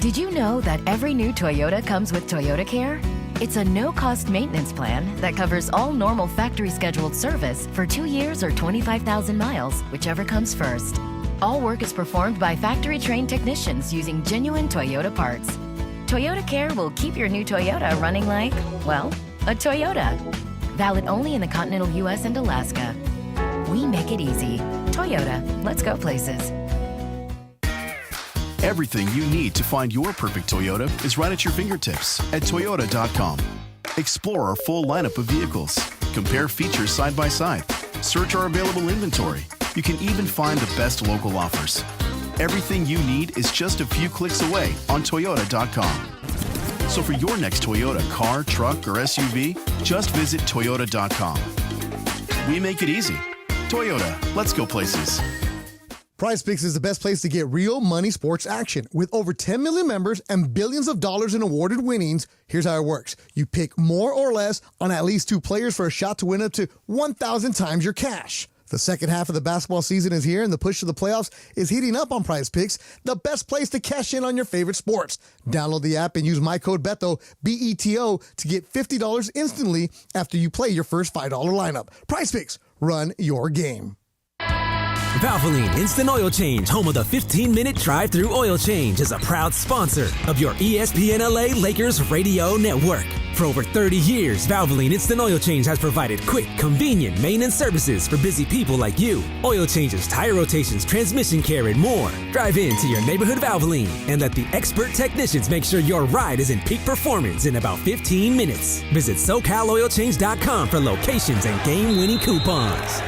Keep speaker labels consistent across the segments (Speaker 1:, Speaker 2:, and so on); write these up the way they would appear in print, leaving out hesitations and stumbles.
Speaker 1: Did you know that every new Toyota comes with Toyota Care? It's a no-cost maintenance plan that covers all normal factory-scheduled service for 2 years or 25,000 miles, whichever comes first. All work is performed by factory-trained technicians using genuine Toyota parts. Toyota Care will keep your new Toyota running like, well, a Toyota. Valid only in the continental U.S. and Alaska. We make it easy. Toyota, let's go places.
Speaker 2: Everything you need to find your perfect Toyota is right at your fingertips at Toyota.com. Explore our full lineup of vehicles. Compare features side by side. Search our available inventory. You can even find the best local offers. Everything you need is just a few clicks away on Toyota.com. So for your next Toyota car, truck, or SUV, just visit Toyota.com. We make it easy. Toyota, let's go places.
Speaker 3: PrizePicks is the best place to get real money sports action. With over 10 million members and billions of dollars in awarded winnings, here's how it works. You pick more or less on at least 2 players for a shot to win up to 1,000 times your cash. The second half of the basketball season is here, and the push to the playoffs is heating up on PrizePicks, the best place to cash in on your favorite sports. Download the app and use my code Beto, B-E-T-O, to get $50 instantly after you play your first $5 lineup. PrizePicks, run your game.
Speaker 4: Valvoline Instant Oil Change, home of the 15-minute drive-through oil change, is a proud sponsor of your ESPN LA Lakers radio network. For over 30 years, Valvoline Instant Oil Change has provided quick, convenient maintenance services for busy people like you. Oil changes, tire rotations, transmission care, and more. Drive in to your neighborhood Valvoline and let the expert technicians make sure your ride is in peak performance in about 15 minutes. Visit SoCalOilChange.com for locations and game-winning coupons.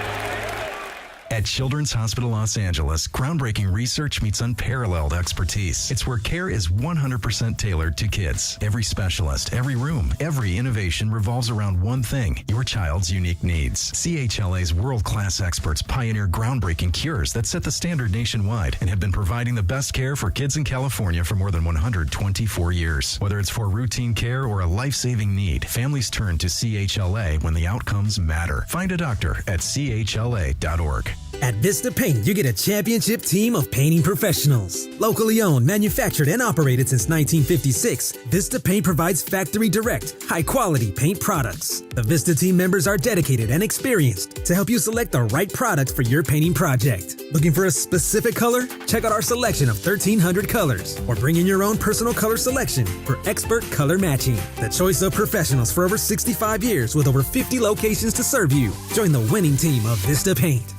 Speaker 5: At Children's Hospital Los Angeles, groundbreaking research meets unparalleled expertise. It's where care is 100% tailored to kids. Every specialist, every room, every innovation revolves around one thing: your child's unique needs. CHLA's world-class experts pioneer groundbreaking cures that set the standard nationwide and have been providing the best care for kids in California for more than 124 years. Whether it's for routine care or a life-saving need, families turn to CHLA when the outcomes matter. Find a doctor at CHLA.org.
Speaker 4: At Vista Paint, you get a championship team of painting professionals. Locally owned, manufactured, and operated since 1956, Vista Paint provides factory direct, high-quality paint products. The Vista team members are dedicated and experienced to help you select the right product for your painting project. Looking for a specific color? Check out our selection of 1,300 colors, or bring in your own personal color selection for expert color matching. The choice of professionals for over 65 years with over 50 locations to serve you. Join the winning team of Vista Paint.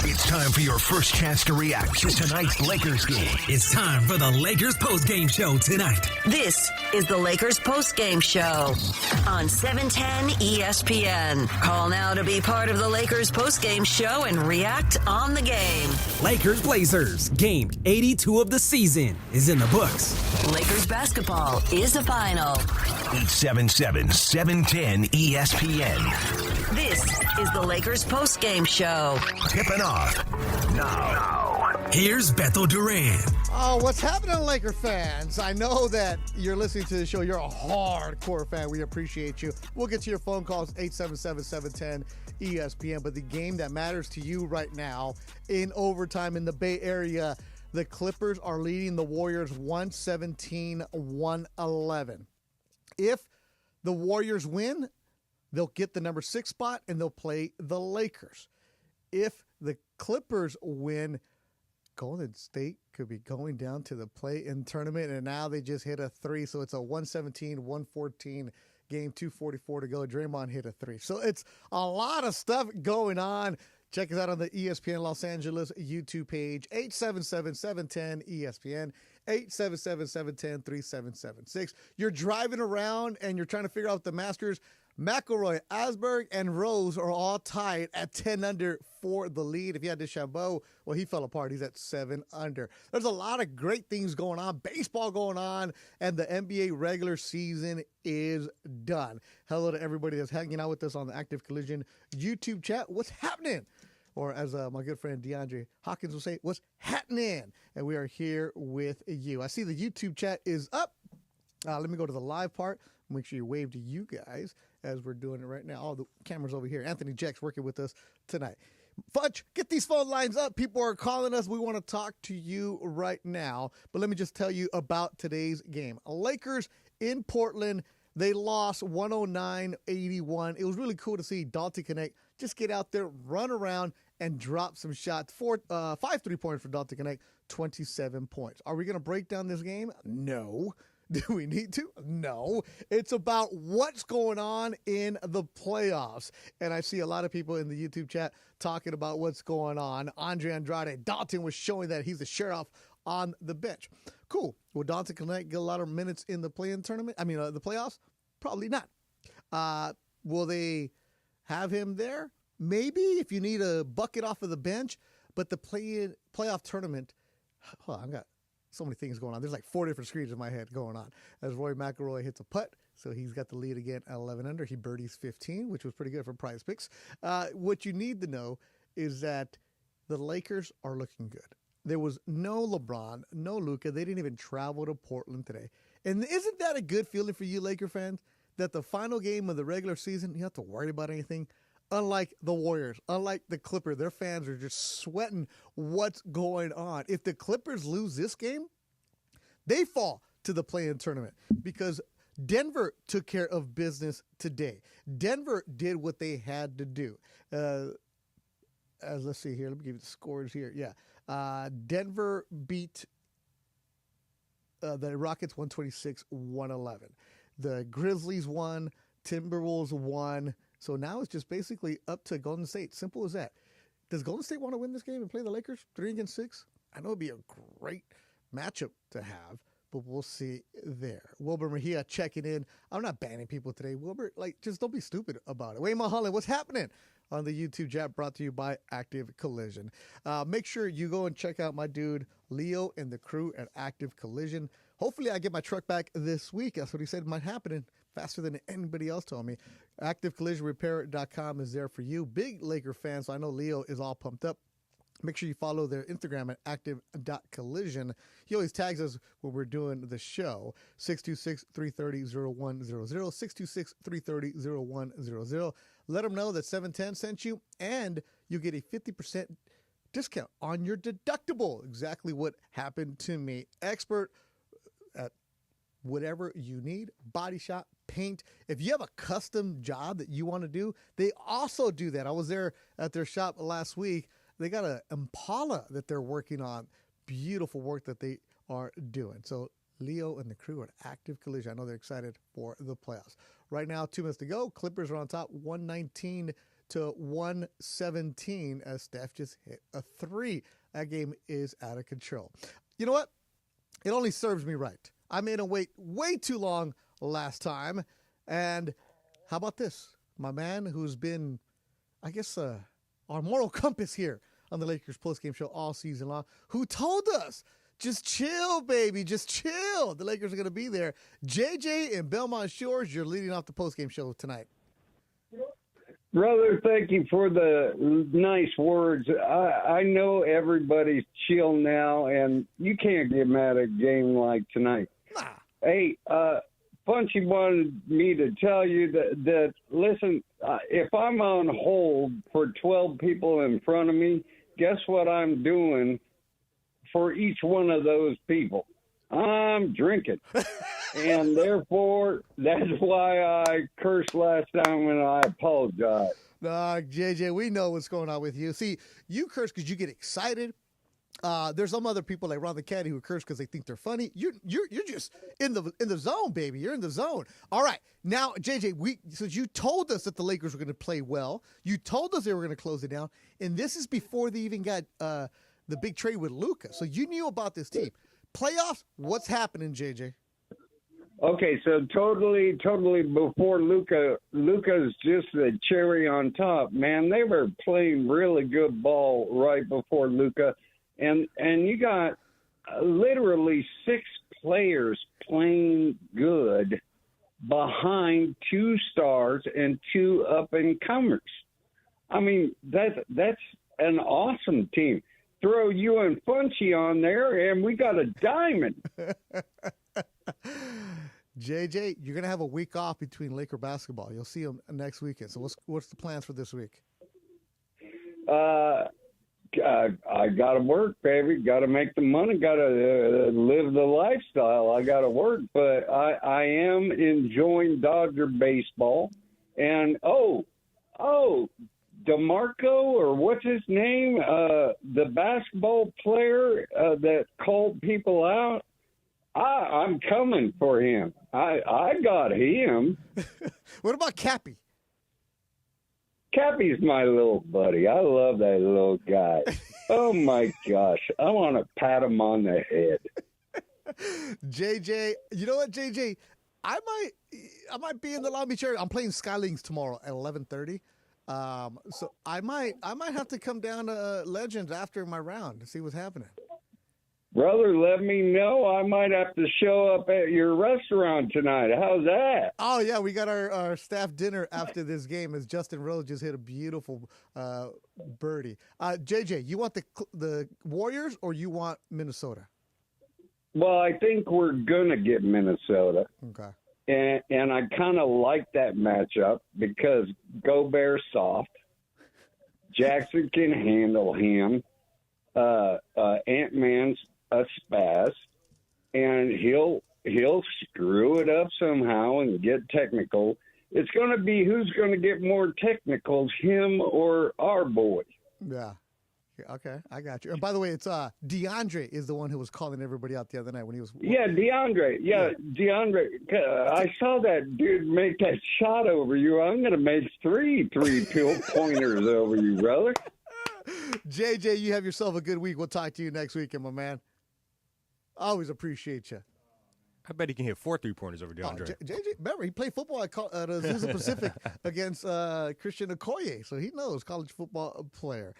Speaker 6: It's time for your first chance to react to tonight's Lakers game.
Speaker 4: It's time for the Lakers postgame show tonight.
Speaker 7: This is the Lakers postgame show on 710 ESPN. Call now to be part of the Lakers postgame show and react on the game.
Speaker 4: Lakers Blazers, game 82 of the season is in the books.
Speaker 7: Lakers basketball is a final.
Speaker 6: 877-710 ESPN.
Speaker 7: This is the Lakers postgame show.
Speaker 6: Tipping off now.
Speaker 4: Here's Beto Duran.
Speaker 3: Oh, what's happening, Laker fans? I know that you're listening to the show. You're a hardcore fan. We appreciate you. We'll get to your phone calls, 877-710 ESPN. But the game that matters to you right now in overtime in the Bay Area, the Clippers are leading the Warriors 117-111. If the Warriors win, they'll get the number 6 spot and they'll play the Lakers. If the Clippers win, Golden State could be going down to the play-in tournament, and now they just hit a 3, so it's a 117-114 game, 2:44 to go. Draymond hit a 3. So it's a lot of stuff going on. Check us out on the ESPN Los Angeles YouTube page, 877-710-ESPN, 877-710-3776. You're driving around and you're trying to figure out the Masters. McIlroy, Asberg, and Rose are all tied at 10 under for the lead. If you had DeChambeau, well, he fell apart. He's at 7 under. There's a lot of great things going on, baseball going on, and the NBA regular season is done. Hello to everybody that's hanging out with us on the Active Collision YouTube chat. What's happening? Or as my good friend DeAndre Hawkins will say, what's happening? And we are here with you. I see the YouTube chat is up. Let me go to the live part. Make sure you wave to you guys as we're doing it right now. Oh, the camera's over here. Anthony Jack's working with us tonight. Fudge, get these phone lines up. People are calling us. We want to talk to you right now. But let me just tell you about today's game. Lakers in Portland, they lost 109-81. It was really cool to see Dalton Connect just get out there, run around, and drop some shots. 5 3-pointers for Dalton Connect, 27 points. Are we going to break down this game? No. Do we need to? No. It's about what's going on in the playoffs. And I see a lot of people in the YouTube chat talking about what's going on. Andre Andrade, Dalton was showing that he's the sheriff on the bench. Cool. Will Dalton Connect get a lot of minutes in the play-in tournament? The playoffs? Probably not. Will they have him there? Maybe if you need a bucket off of the bench. But the playoff tournament, hold on, I've got so many things going on. There's like 4 different screens in my head going on as Roy McIlroy hits a putt. So he's got the lead again at 11 under. He birdies 15, which was pretty good for Prize Picks. What you need to know is that the Lakers are looking good. There was no LeBron, no Luka. They didn't even travel to Portland today. And isn't that a good feeling for you Laker fans? That the final game of the regular season, you don't have to worry about anything. Unlike the Warriors, unlike the Clippers, their fans are just sweating what's going on. If the Clippers lose this game, they fall to the play-in tournament because Denver took care of business today. Denver did what they had to do. Let's see here. Let me give you the scores here. Yeah. Denver beat the Rockets 126-111. The Grizzlies won. Timberwolves won. So now it's just basically up to Golden State. Simple as that. Does Golden State want to win this game and play the Lakers 3-6? I know it'd be a great matchup to have, but we'll see there. Wilbur Mejia checking in. I'm not banning people today. Wilbur, just don't be stupid about it. Wayne Mulholland, what's happening? On the YouTube chat brought to you by Active Collision. Make sure you go and check out my dude Leo and the crew at Active Collision. Hopefully I get my truck back this week. That's what he said might happen faster than anybody else told me. ActiveCollisionRepair.com is there for you. Big Laker fan, so I know Leo is all pumped up. Make sure you follow their Instagram at active.collision. He always tags us when we're doing the show. 626-330-0100, 626-330-0100. Let them know that 710 sent you, and you get a 50% discount on your deductible. Exactly what happened to me. Expert at whatever you need, body shop, paint. If you have a custom job that you want to do, they also do that. I was there at their shop last week. They got an Impala that they're working on. Beautiful work that they are doing. So Leo and the crew at Active Collision. I know they're excited for the playoffs. Right now, 2 minutes to go. Clippers are on top, 119-117 as Steph just hit a 3. That game is out of control. You know what? It only serves me right. I made him wait way too long last time. And how about this? My man who's been, I guess, our moral compass here on the Lakers postgame show all season long, who told us, just chill, baby, just chill. The Lakers are going to be there. JJ in Belmont Shores, you're leading off the postgame show tonight.
Speaker 8: Brother, thank you for the nice words. I know everybody's chill now, and you can't get mad at a game like tonight.
Speaker 3: Nah.
Speaker 8: Hey, Punchy wanted me to tell you that listen, if I'm on hold for 12 people in front of me, guess what I'm doing for each one of those people? I'm drinking. And therefore, that's why I cursed last time, and I apologize.
Speaker 3: Nah, JJ, we know what's going on with you. See, you curse because you get excited. There's some other people like Ron the Caddy who curse because they think they're funny. You're just in the zone, baby. You're in the zone. All right, now JJ, since you told us that the Lakers were going to play well, you told us they were going to close it down, and this is before they even got the big trade with Luka. So you knew about this team. Playoffs, what's happening, JJ?
Speaker 8: Okay, so totally before Luka's just the cherry on top. Man, they were playing really good ball right before Luka. And you got literally 6 players playing good behind 2 stars and 2 up-and-comers. I mean, that's an awesome team. Throw you and Funchy on there, and we got a diamond.
Speaker 3: JJ, you're going to have a week off between Laker basketball. You'll see them next weekend. So what's the plans for this week?
Speaker 8: I got to work, baby. Got to make the money. Got to live the lifestyle. I got to work, but I am enjoying Dodger baseball. And DeMarco, or what's his name, the basketball player that called people out. I'm coming for him. I got him.
Speaker 3: What about Cappy?
Speaker 8: Cappy's my little buddy. I love that little guy. Oh, my gosh. I want to pat him on the head.
Speaker 3: JJ, you know what, JJ? I might be in the lobby chair. I'm playing Skylinks tomorrow at 11:30. So I might have to come down to Legends after my round to see what's happening.
Speaker 8: Brother, let me know. I might have to show up at your restaurant tonight. How's that?
Speaker 3: Oh, yeah. We got our staff dinner after this game as Justin Rose just hit a beautiful birdie. JJ, you want the Warriors or you want Minnesota?
Speaker 8: Well, I think we're going to get Minnesota.
Speaker 3: Okay.
Speaker 8: And I kind of like that matchup because Gobert's soft. Jackson can handle him. Ant-Man's a spaz, and he'll screw it up somehow and get technical. It's going to be who's going to get more technicals, him or our boy.
Speaker 3: Yeah. Okay, I got you. And by the way, it's DeAndre is the one who was calling everybody out the other night when he was.
Speaker 8: Yeah, DeAndre. Yeah, DeAndre. I saw that dude make that shot over you. I'm going to make three pointers over you, brother.
Speaker 3: JJ, you have yourself a good week. We'll talk to you next weekend, my man. Always appreciate you.
Speaker 9: I bet he can hit 4 3-pointers over DeAndre.
Speaker 3: JJ, remember, he played football at Azusa Pacific against Christian Okoye, so he knows, college football player.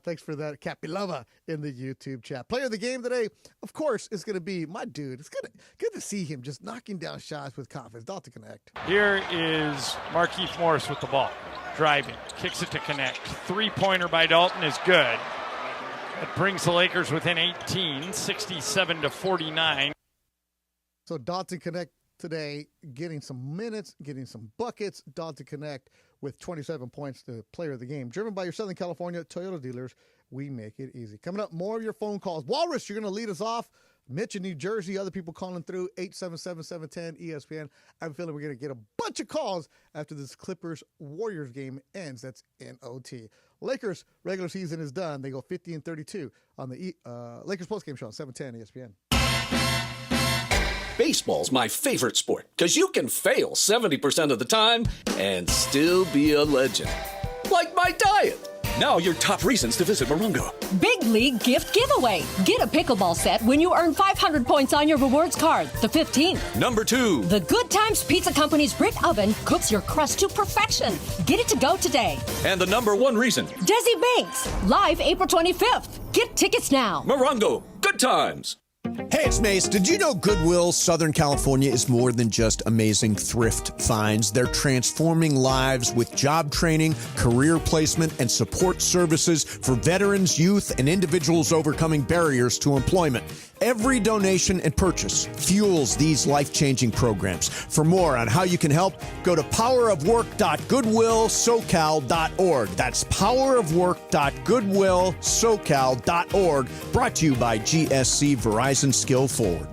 Speaker 3: Thanks for that, Capilava, in the YouTube chat. Player of the game today, of course, is going to be my dude. It's good to see him just knocking down shots with confidence. Dalton Connect.
Speaker 10: Here is Markieff Morris with the ball. Driving, kicks it to Connect. 3-pointer by Dalton is good. That brings the Lakers within 18, 67-49.
Speaker 3: So Dalton Connect today getting some minutes, getting some buckets. Dalton Connect with 27 points, the player of the game. Driven by your Southern California Toyota dealers, we make it easy. Coming up, more of your phone calls. Walrus, you're going to lead us off. Mitch in New Jersey, other people calling through, 877-710-ESPN. I'm feeling we're going to get a bunch of calls after this Clippers-Warriors game ends. That's in OT. Lakers regular season is done. They go 50-32 on the Lakers postgame show on 710 ESPN.
Speaker 11: Baseball's my favorite sport because you can fail 70% of the time and still be a legend. Like my diet. Now your top reasons to visit Morongo.
Speaker 12: Big League Gift Giveaway. Get a pickleball set when you earn 500 points on your rewards card. The 15th.
Speaker 11: Number 2.
Speaker 12: The Good Times Pizza Company's brick oven cooks your crust to perfection. Get it to go today.
Speaker 11: And the number 1 reason.
Speaker 12: Desi Banks. Live April 25th. Get tickets now.
Speaker 11: Morongo. Good times.
Speaker 13: Hey, it's Mace. Did you know Goodwill Southern California is more than just amazing thrift finds? They're transforming lives with job training, career placement, and support services for veterans, youth, and individuals overcoming barriers to employment. Every donation and purchase fuels these life-changing programs. For more on how you can help, go to powerofwork.goodwillsocal.org. That's powerofwork.goodwillsocal.org. Brought to you by GSC Verizon Skill Forward.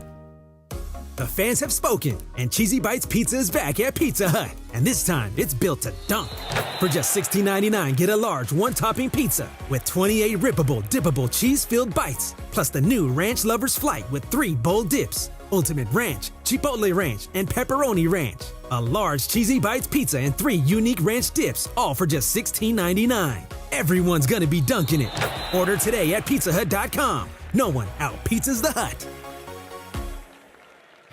Speaker 4: The fans have spoken, and Cheesy Bites Pizza is back at Pizza Hut. And this time, it's built to dunk. For just $16.99, get a large one-topping pizza with 28 rippable, dippable, cheese-filled bites, plus the new Ranch Lovers Flight with 3 bold dips, Ultimate Ranch, Chipotle Ranch, and Pepperoni Ranch. A large Cheesy Bites pizza and 3 unique ranch dips, all for just $16.99. Everyone's gonna be dunking it. Order today at pizzahut.com. No one out-pizzas the Hut.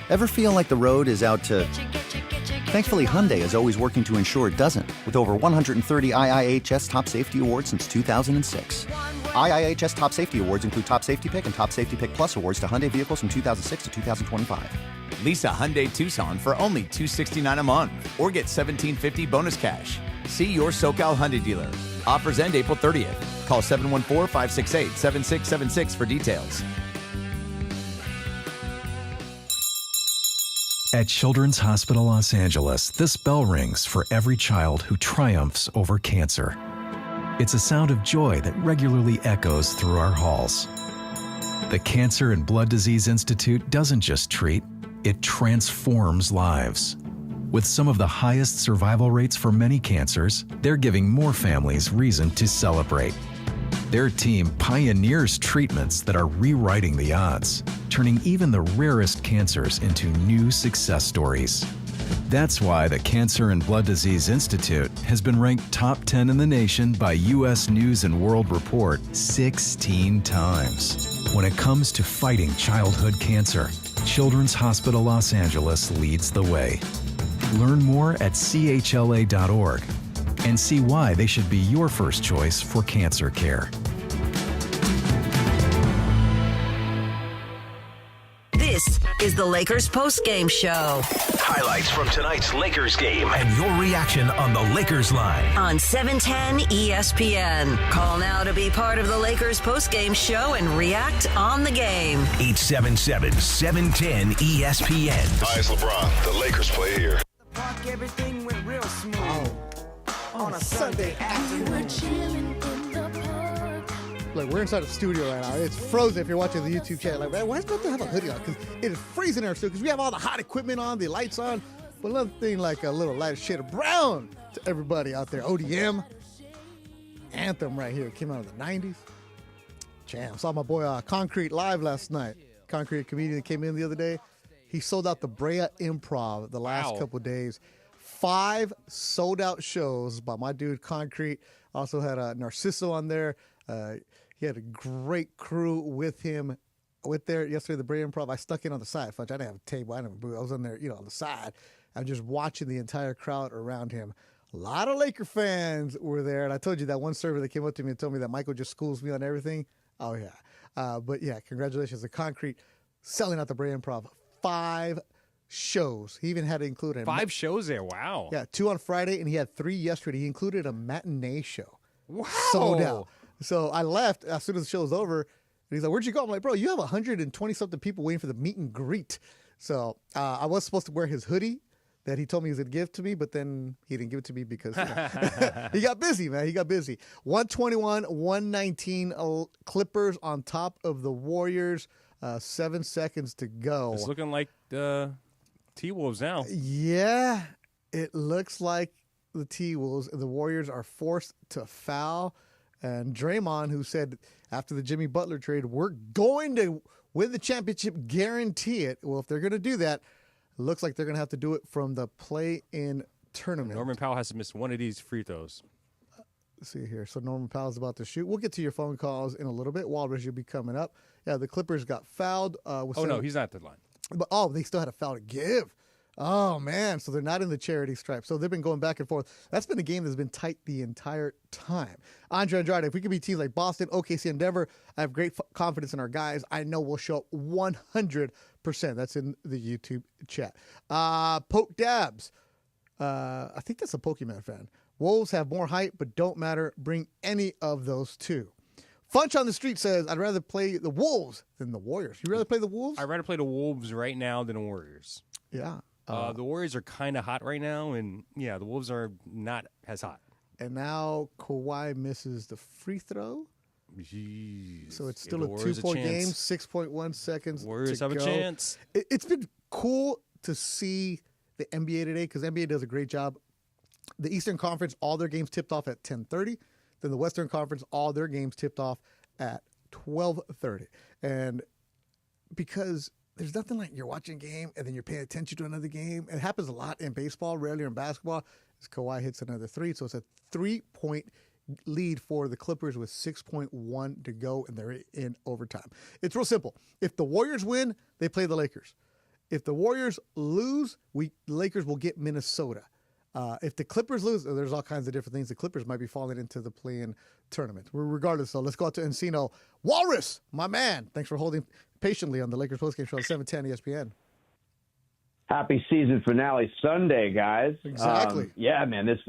Speaker 14: Ever feel like the road is out to... Thankfully, Hyundai is always working to ensure it doesn't, with over 130 IIHS Top Safety Awards since 2006. IIHS Top Safety Awards include Top Safety Pick and Top Safety Pick Plus awards to Hyundai vehicles from 2006 to 2025.
Speaker 15: Lease a Hyundai Tucson for only $269 a month, or get $1,750 bonus cash. See your SoCal Hyundai dealer. Offers end April 30th. Call 714-568-7676 for details.
Speaker 5: At Children's Hospital Los Angeles, this bell rings for every child who triumphs over cancer. It's a sound of joy that regularly echoes through our halls. The Cancer and Blood Disease Institute doesn't just treat, it transforms lives. With some of the highest survival rates for many cancers, they're giving more families reason to celebrate. Their team pioneers treatments that are rewriting the odds, turning even the rarest cancers into new success stories. That's why the Cancer and Blood Disease Institute has been ranked top 10 in the nation by U.S. News and World Report 16 times. When it comes to fighting childhood cancer, Children's Hospital Los Angeles leads the way. Learn more at CHLA.org and see why they should be your first choice for cancer care.
Speaker 7: This is the Lakers postgame show.
Speaker 6: Highlights from tonight's Lakers game and your reaction on the Lakers line.
Speaker 7: On 710 ESPN. Call now to be part of the Lakers postgame show and react on the game.
Speaker 6: 877-710 ESPN.
Speaker 16: Hi, it's LeBron. The Lakers play here.
Speaker 17: Everything went real smooth.
Speaker 3: On a Sunday afternoon. Look, we're inside the studio right now. It's frozen if you're watching the YouTube channel. Like, man, why is Beto have a hoodie on? Because it is freezing in our studio because we have all the hot equipment on, the lights on. But another thing like a little lighter shade of brown to everybody out there. ODM. Anthem right here. Came out of the 90s. Jam. Saw my boy Concrete live last night. Concrete comedian came in the other day. He sold out the Brea Improv the last couple of days. 5 sold-out shows by my dude Concrete. Also had Narciso on there. He had a great crew with him. I went there yesterday, the Brea Improv. I stuck in on the side. I didn't have a table. I didn't have a booth. I was on there, on the side. I'm just watching the entire crowd around him. A lot of Laker fans were there. And I told you that one server that came up to me and told me that Michael just schools me on everything. Oh, yeah. But, yeah, congratulations to Concrete selling out the Brea Improv. 5 shows. He even had to include
Speaker 9: 5 shows there. Wow.
Speaker 3: Yeah, 2 on Friday, and he had 3 yesterday. He included a matinee show.
Speaker 9: Wow.
Speaker 3: Sold out. So I left as soon as the show was over. And he's like, where'd you go? I'm like, bro, you have 120-something people waiting for the meet and greet. So I was supposed to wear his hoodie that he told me he was going to give to me, but then he didn't give it to me because he got busy, man. He got busy. 121-119 Clippers on top of the Warriors. 7 seconds to go.
Speaker 9: It's looking like the T-Wolves now.
Speaker 3: Yeah, it looks like the T-Wolves. The Warriors are forced to foul. And Draymond, who said after the Jimmy Butler trade, we're going to win the championship, guarantee it. Well, if they're going to do that, it looks like they're going to have to do it from the play-in tournament.
Speaker 9: Norman Powell has to miss one of these free throws.
Speaker 3: Let's see here. So Norman Powell's about to shoot. We'll get to your phone calls in a little bit. Walrus, you'll be coming up. Yeah, the Clippers got fouled.
Speaker 9: No, he's not at the line.
Speaker 3: But they still had a foul to give. Oh, man. So they're not in the charity stripe. So they've been going back and forth. That's been a game that's been tight the entire time. Andre Andrade, if we could be teams like Boston, OKC, and Denver, I have great confidence in our guys. I know we'll show up 100%. That's in the YouTube chat. Poke Dabs. I think that's a Pokemon fan. Wolves have more height, but don't matter. Bring any of those two. Funch on the Street says, I'd rather play the Wolves than the Warriors. You rather play the Wolves?
Speaker 9: I'd rather play the Wolves right now than the Warriors.
Speaker 3: Yeah.
Speaker 9: The Warriors are kind of hot right now, and, yeah, the Wolves are not as hot.
Speaker 3: And now Kawhi misses the free throw.
Speaker 9: Jeez.
Speaker 3: So it's still a 2-point game, 6.1 seconds
Speaker 9: Warriors
Speaker 3: to
Speaker 9: have
Speaker 3: go.
Speaker 9: a chance.
Speaker 3: It's been cool to see the NBA today because NBA does a great job. The Eastern Conference, all their games tipped off at 10:30. Then the Western Conference, all their games tipped off at 12:30. And because there's nothing like you're watching a game and then you're paying attention to another game. It happens a lot in baseball, rarely in basketball. As Kawhi hits another 3. So it's a 3-point lead for the Clippers with 6.1 to go, and they're in overtime. It's real simple. If the Warriors win, they play the Lakers. If the Warriors lose, the Lakers will get Minnesota. If the Clippers lose, there's all kinds of different things. The Clippers might be falling into the play-in tournament. Regardless, so let's go out to Encino. Walrus, my man. Thanks for holding patiently on the Lakers postgame show on 710 ESPN.
Speaker 18: Happy season finale Sunday, guys.
Speaker 3: Exactly.
Speaker 18: Yeah, man, this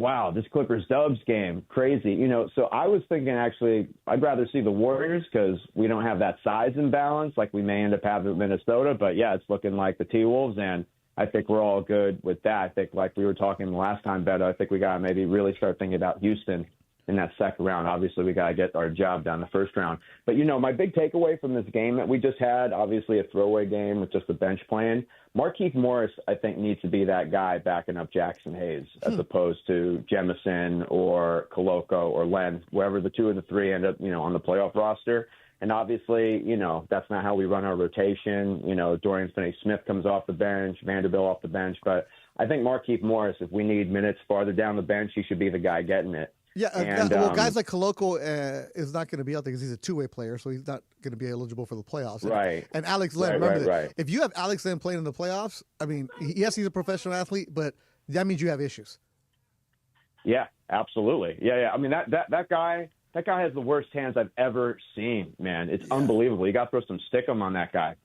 Speaker 18: Clippers Dubs game, crazy. So I was thinking actually I'd rather see the Warriors because we don't have that size imbalance like we may end up having with Minnesota. But, yeah, it's looking like the T-Wolves, and I think we're all good with that. I think like we were talking the last time, Beto, I think we got to maybe really start thinking about Houston in that second round. Obviously, we got to get our job done the first round. But, my big takeaway from this game that we just had, obviously a throwaway game with just the bench playing, Markieff Morris, I think, needs to be that guy backing up Jackson Hayes as opposed to Jemison or Koloko or Len, wherever the 2 or the 3 end up, on the playoff roster. And obviously, that's not how we run our rotation. Dorian Finney-Smith comes off the bench, Vanderbilt off the bench. But I think Markieff Morris, if we need minutes farther down the bench, he should be the guy getting it.
Speaker 3: Yeah, guys like Koloko is not going to be out there because he's a two-way player, so he's not going to be eligible for the playoffs.
Speaker 18: Right.
Speaker 3: And Alex Len, remember, if you have Alex Len playing in the playoffs, I mean, yes, he's a professional athlete, but that means you have issues.
Speaker 18: Yeah, absolutely. Yeah. I mean, that guy has the worst hands I've ever seen, man. It's unbelievable. You got to throw some stickum on that guy.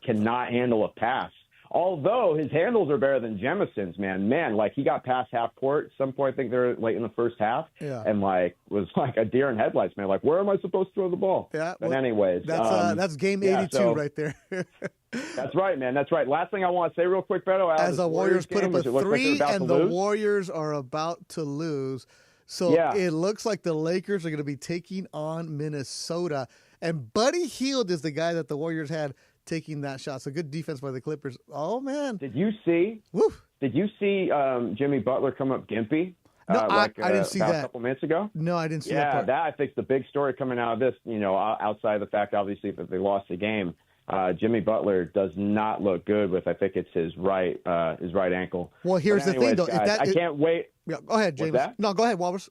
Speaker 18: Cannot handle a pass. Although his handles are better than Jemison's, man. Like, he got past half court at some point, I think they're late in the first half, and, was like a deer in headlights, man. Like, where am I supposed to throw the ball? Yeah. But anyways.
Speaker 3: That's game 82 right there.
Speaker 18: That's right, man. That's right. Last thing I want to say real quick, Beto.
Speaker 3: As the Warriors put up a 3 and the Warriors are about to lose. So it looks like the Lakers are going to be taking on Minnesota. And Buddy Hield is the guy that the Warriors had taking that shot. So good defense by the Clippers. Oh, man.
Speaker 18: Did you see Jimmy Butler come up gimpy?
Speaker 3: No, I didn't see that.
Speaker 18: A couple minutes ago?
Speaker 3: No, I didn't see that part.
Speaker 18: That I think is the big story coming out of this, outside of the fact, obviously, that they lost the game. Jimmy Butler does not look good with, I think it's his right ankle.
Speaker 3: Well, here's the thing, though.
Speaker 18: Guys, I can't wait.
Speaker 3: Yeah, go ahead, James. No, go ahead, Walrus.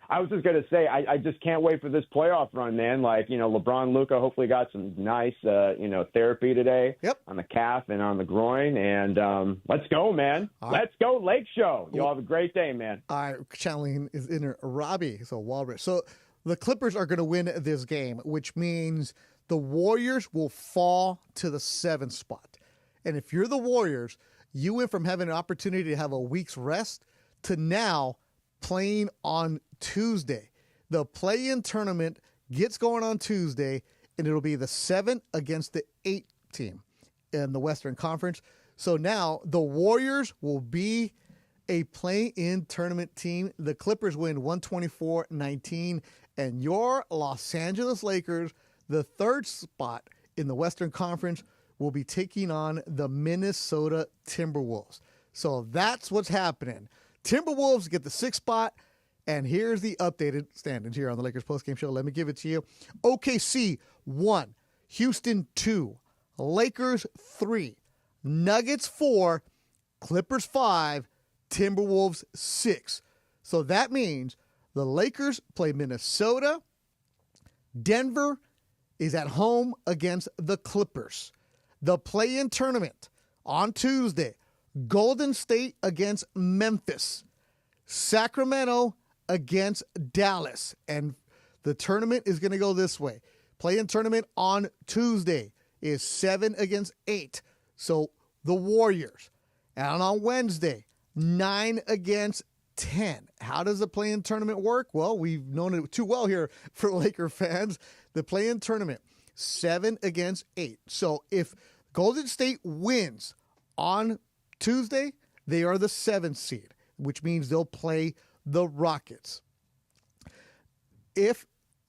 Speaker 18: I was just going to say, I just can't wait for this playoff run, man. Like, LeBron, Luka hopefully got some nice, therapy today on the calf and on the groin. And let's go, man. Let's go, Lake Show. You all have a great day, man.
Speaker 3: All right, channeling is in Robbie, so Walrus. So the Clippers are going to win this game, which means the Warriors will fall to the 7th spot. And if you're the Warriors, you went from having an opportunity to have a week's rest to now playing on Tuesday. The play-in tournament gets going on Tuesday, and it'll be the 7 against the 8 team in the Western Conference. So now the Warriors will be a play-in tournament team. The Clippers win 124-19, and your Los Angeles Lakers, the 3rd spot in the Western Conference, will be taking on the Minnesota Timberwolves. So that's what's happening. Timberwolves get the 6th spot, and here's the updated standings here on the Lakers postgame show. Let me give it to you. OKC 1, Houston 2, Lakers 3, Nuggets 4, Clippers 5, Timberwolves 6. So that means the Lakers play Minnesota. Denver is at home against the Clippers. The play-in tournament on Tuesday, Golden State against Memphis, Sacramento against Dallas. And the tournament is going to go this way. Play-in tournament on Tuesday is 7 against 8. So the Warriors. And on Wednesday, 9 against 10. How does the play-in tournament work? Well, we've known it too well here for Laker fans. The play-in tournament, 7 against 8. So if Golden State wins on Tuesday, they are the 7th seed, which means they'll play the Rockets.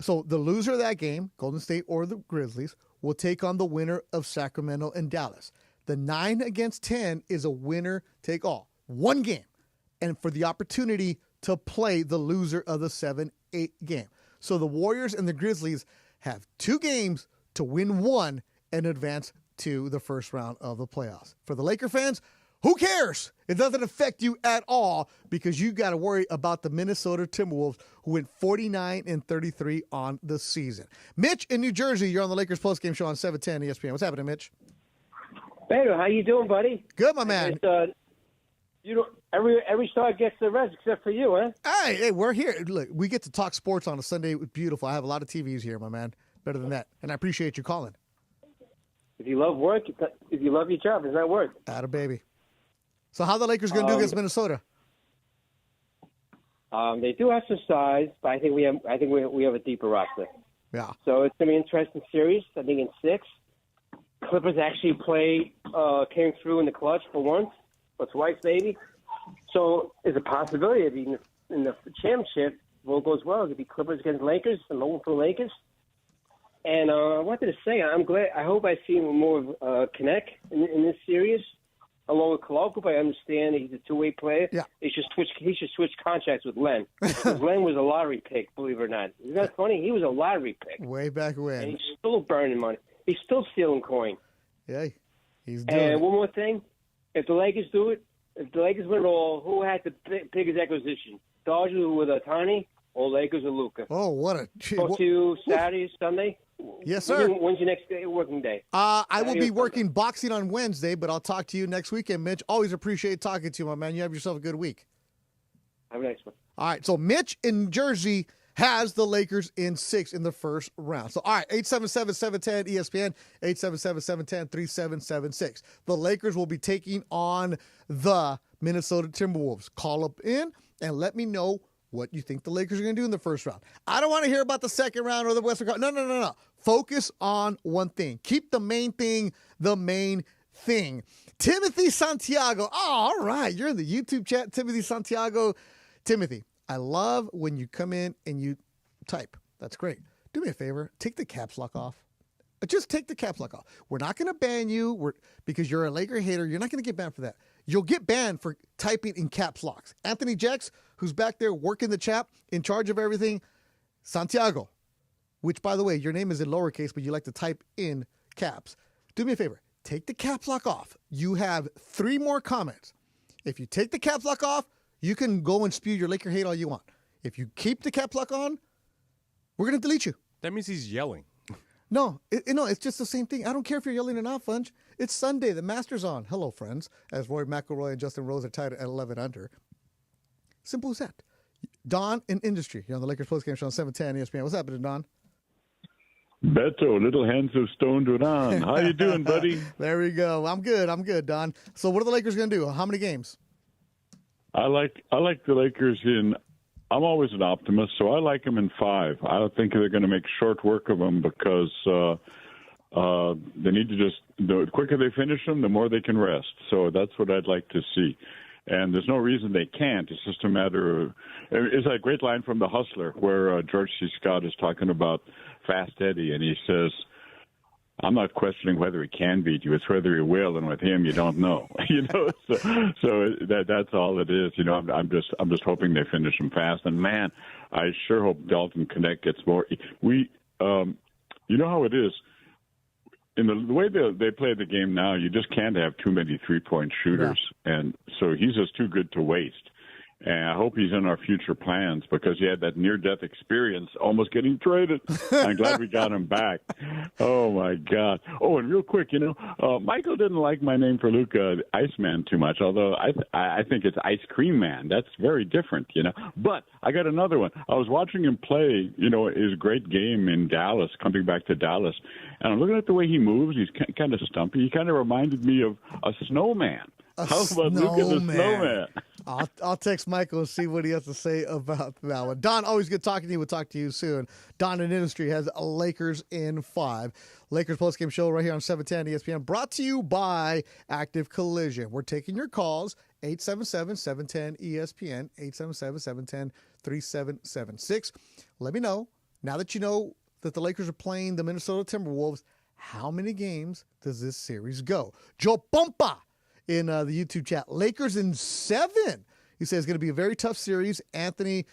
Speaker 3: So the loser of that game, Golden State or the Grizzlies, will take on the winner of Sacramento and Dallas. The 9 against 10 is a winner take all. One game. And for the opportunity to play the loser of the 7-8 game. So the Warriors and the Grizzlies have 2 games to win 1 and advance to the first round of the playoffs. For the Laker fans, who cares? It doesn't affect you at all because you got to worry about the Minnesota Timberwolves, who went 49-33 on the season. Mitch in New Jersey, you're on the Lakers postgame show on 710 ESPN. What's happening, Mitch?
Speaker 19: Beto, how you doing, buddy?
Speaker 3: Good, my man.
Speaker 19: Every star gets the rest except for you, huh?
Speaker 3: Hey, we're here. Look, we get to talk sports on a Sunday. It's beautiful. I have a lot of TVs here, my man. Better than that. And I appreciate you calling.
Speaker 19: If you love work, if you love your job, it's not work.
Speaker 3: Atta baby. So how the Lakers going to do against Minnesota?
Speaker 19: They do have some size, but I think we have a deeper roster.
Speaker 3: Yeah.
Speaker 19: So it's going to be an interesting series. I think in 6, Clippers actually came through in the clutch for once, or twice maybe. So there's a possibility of being in the championship if all goes well, it'll be Clippers against Lakers. I'm hoping for Lakers. And I wanted to say, I'm glad. I hope I see more of Connect in this series, along with Kalokub. I understand he's a two-way player.
Speaker 3: Yeah.
Speaker 19: He should switch contracts with Len. Len was a lottery pick, believe it or not. Isn't that funny? He was a lottery pick.
Speaker 3: Way back when.
Speaker 19: And he's still burning money. He's still stealing coin.
Speaker 3: Yeah, he's doing
Speaker 19: And
Speaker 3: it.
Speaker 19: one more thing. If the Lakers do it, if the Lakers win it all, who had the biggest acquisition? Dodgers with Ohtani or Lakers with Luka?
Speaker 3: Oh, what a...
Speaker 19: Talk to you Saturday, Sunday?
Speaker 3: Yes, sir.
Speaker 19: When's your next working day?
Speaker 3: I will be working boxing on Wednesday, but I'll talk to you next weekend, Mitch. Always appreciate talking to you, my man. You have yourself a good week.
Speaker 19: Have a nice one.
Speaker 3: All right, so Mitch in Jersey has the Lakers in 6 in the first round. So, all right, 877-710-ESPN, 877-710-3776. The Lakers will be taking on the Minnesota Timberwolves. Call up in and let me know what you think the Lakers are going to do in the first round. I don't want to hear about the second round or the Western Conference. No. Focus on one thing. Keep the main thing the main thing. Timothy Santiago. Oh, all right. You're in the YouTube chat, Timothy Santiago. Timothy, I love when you come in and you type. That's great. Do me a favor. Take the caps lock off. Just take the caps lock off. We're not going to ban you because you're a Laker hater. You're not going to get banned for that. You'll get banned for typing in caps locks. Anthony Jex, who's back there working the chat, in charge of everything. Santiago, which, by the way, your name is in lowercase, but you like to type in caps. Do me a favor. Take the caps lock off. You have 3 more comments. If you take the caps lock off, you can go and spew your Laker hate all you want. If you keep the caps lock on, we're going to delete you.
Speaker 9: That means he's yelling.
Speaker 3: No, it's just the same thing. I don't care if you're yelling or not, Funch. It's Sunday. The Masters on. Hello, friends. As Rory McIlroy and Justin Rose are tied at 11 under. Simple as that. Don in Industry. You're on the Lakers postgame show on 710 ESPN. What's happening, Don?
Speaker 20: Beto, little hands of stone Duran. How you doing, buddy?
Speaker 3: There we go. I'm good, Don. So what are the Lakers going to do? How many games?
Speaker 20: I like the Lakers in. I'm always an optimist, so I like them in 5. I don't think they're going to make short work of them because they need to just. The quicker they finish them, the more they can rest. So that's what I'd like to see. And there's no reason they can't. It's just a matter of. It's a great line from The Hustler where George C. Scott is talking about Fast Eddie, and he says, I'm not questioning whether he can beat you. It's whether he will, and with him, you don't know. So that's all it is. I'm just hoping they finish him fast. And man, I sure hope Dalton Connect gets more. You know how it is. In the way they play the game now, you just can't have too many 3-point shooters, and so he's just too good to waste. And I hope he's in our future plans because he had that near-death experience, almost getting traded. I'm glad we got him back. Oh, my God. Oh, and real quick, Michael didn't like my name for Luka, Iceman, too much, although I think it's Ice Cream Man. That's very different, But I got another one. I was watching him play, his great game in Dallas, coming back to Dallas, and I'm looking at the way he moves. He's kind of stumpy. He kind of reminded me of a snowman. How about Luka the Snowman?
Speaker 3: I'll text Michael and see what he has to say about that one. Don, always good talking to you. We'll talk to you soon. Don in Industry has Lakers in 5. Lakers postgame show right here on 710 ESPN, brought to you by Active Collision. We're taking your calls, 877-710-ESPN, 877-710-3776. Let me know, now that you know that the Lakers are playing the Minnesota Timberwolves, how many games does this series go? Joe Pompa in the YouTube chat. Lakers in 7. He says it's going to be a very tough series. Anthony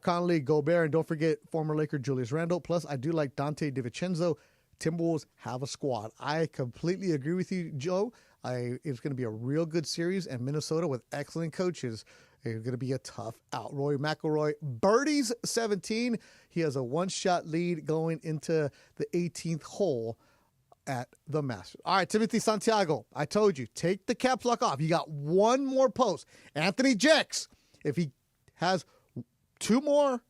Speaker 3: Conley, Gobert, and don't forget former Laker Julius Randle. Plus, I do like Dante DiVincenzo. Timberwolves have a squad. I completely agree with you, Joe. It's going to be a real good series, and Minnesota with excellent coaches is going to be a tough out. Rory McIlroy, birdies 17. He has a one-shot lead going into the 18th hole at the Masters. All right, Timothy Santiago, I told you, take the caps lock off. You got one more post. Anthony Jex, if he has 2 more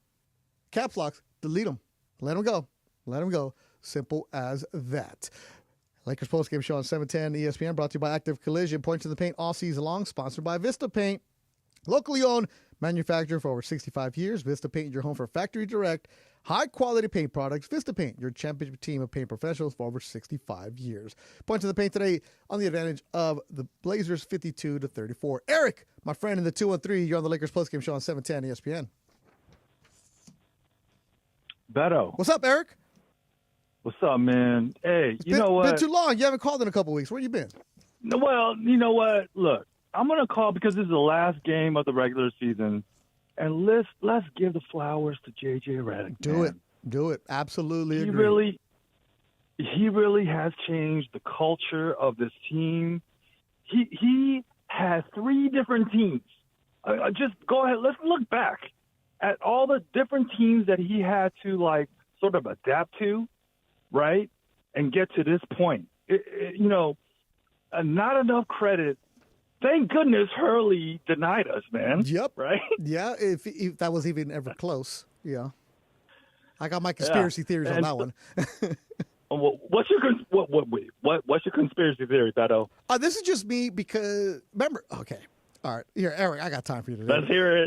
Speaker 3: caps locks, delete them. Let him go. Let him go. Simple as that. Lakers postgame show on 710 ESPN, brought to you by Active Collision. Point to the paint all season long, sponsored by Vista Paint. Locally owned, manufactured for over 65 years. Vista Paint, your home for factory direct, high-quality paint products. Vista Paint, your championship team of paint professionals for over 65 years. Point to the paint today on the advantage of the Blazers, 52-34. Eric, my friend in the 213, you're on the Lakers postgame show on 710 ESPN.
Speaker 21: Beto.
Speaker 3: What's up, Eric?
Speaker 21: What's up, man? Hey, you know what?
Speaker 3: Been too long. You haven't called in a couple weeks. Where you been?
Speaker 21: No, well, you know what? Look, I'm gonna call because this is the last game of the regular season, and let's give the flowers to JJ Redick.
Speaker 3: Do it. Absolutely
Speaker 21: He
Speaker 3: agree.
Speaker 21: really has changed the culture of this team. He has 3 different teams. Just go ahead. Let's look back at all the different teams that he had to like sort of adapt to, right, and get to this point. Not enough credit. Thank goodness Hurley denied us, man.
Speaker 3: Yep.
Speaker 21: Right?
Speaker 3: Yeah, if that was even ever close. Yeah. I got my conspiracy theories on that one.
Speaker 21: What's your conspiracy theory, Beto?
Speaker 3: This is just me because remember. Okay, all right. Here, Eric, I got time for you today.
Speaker 21: Let's hear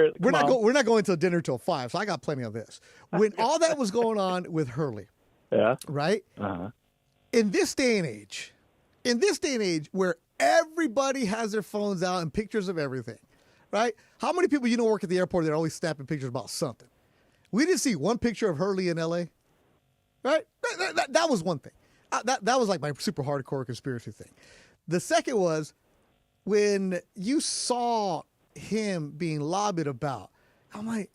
Speaker 21: it.
Speaker 3: We're not going till dinner till 5, so I got plenty of this. When all that was going on with Hurley, right? In this day and age, where everybody has their phones out and pictures of everything, right? How many people work at the airport that are always snapping pictures about something? We didn't see one picture of Hurley in L.A., right? That was one thing. That was like my super hardcore conspiracy thing. The second was when you saw him being lobbied about, I'm like,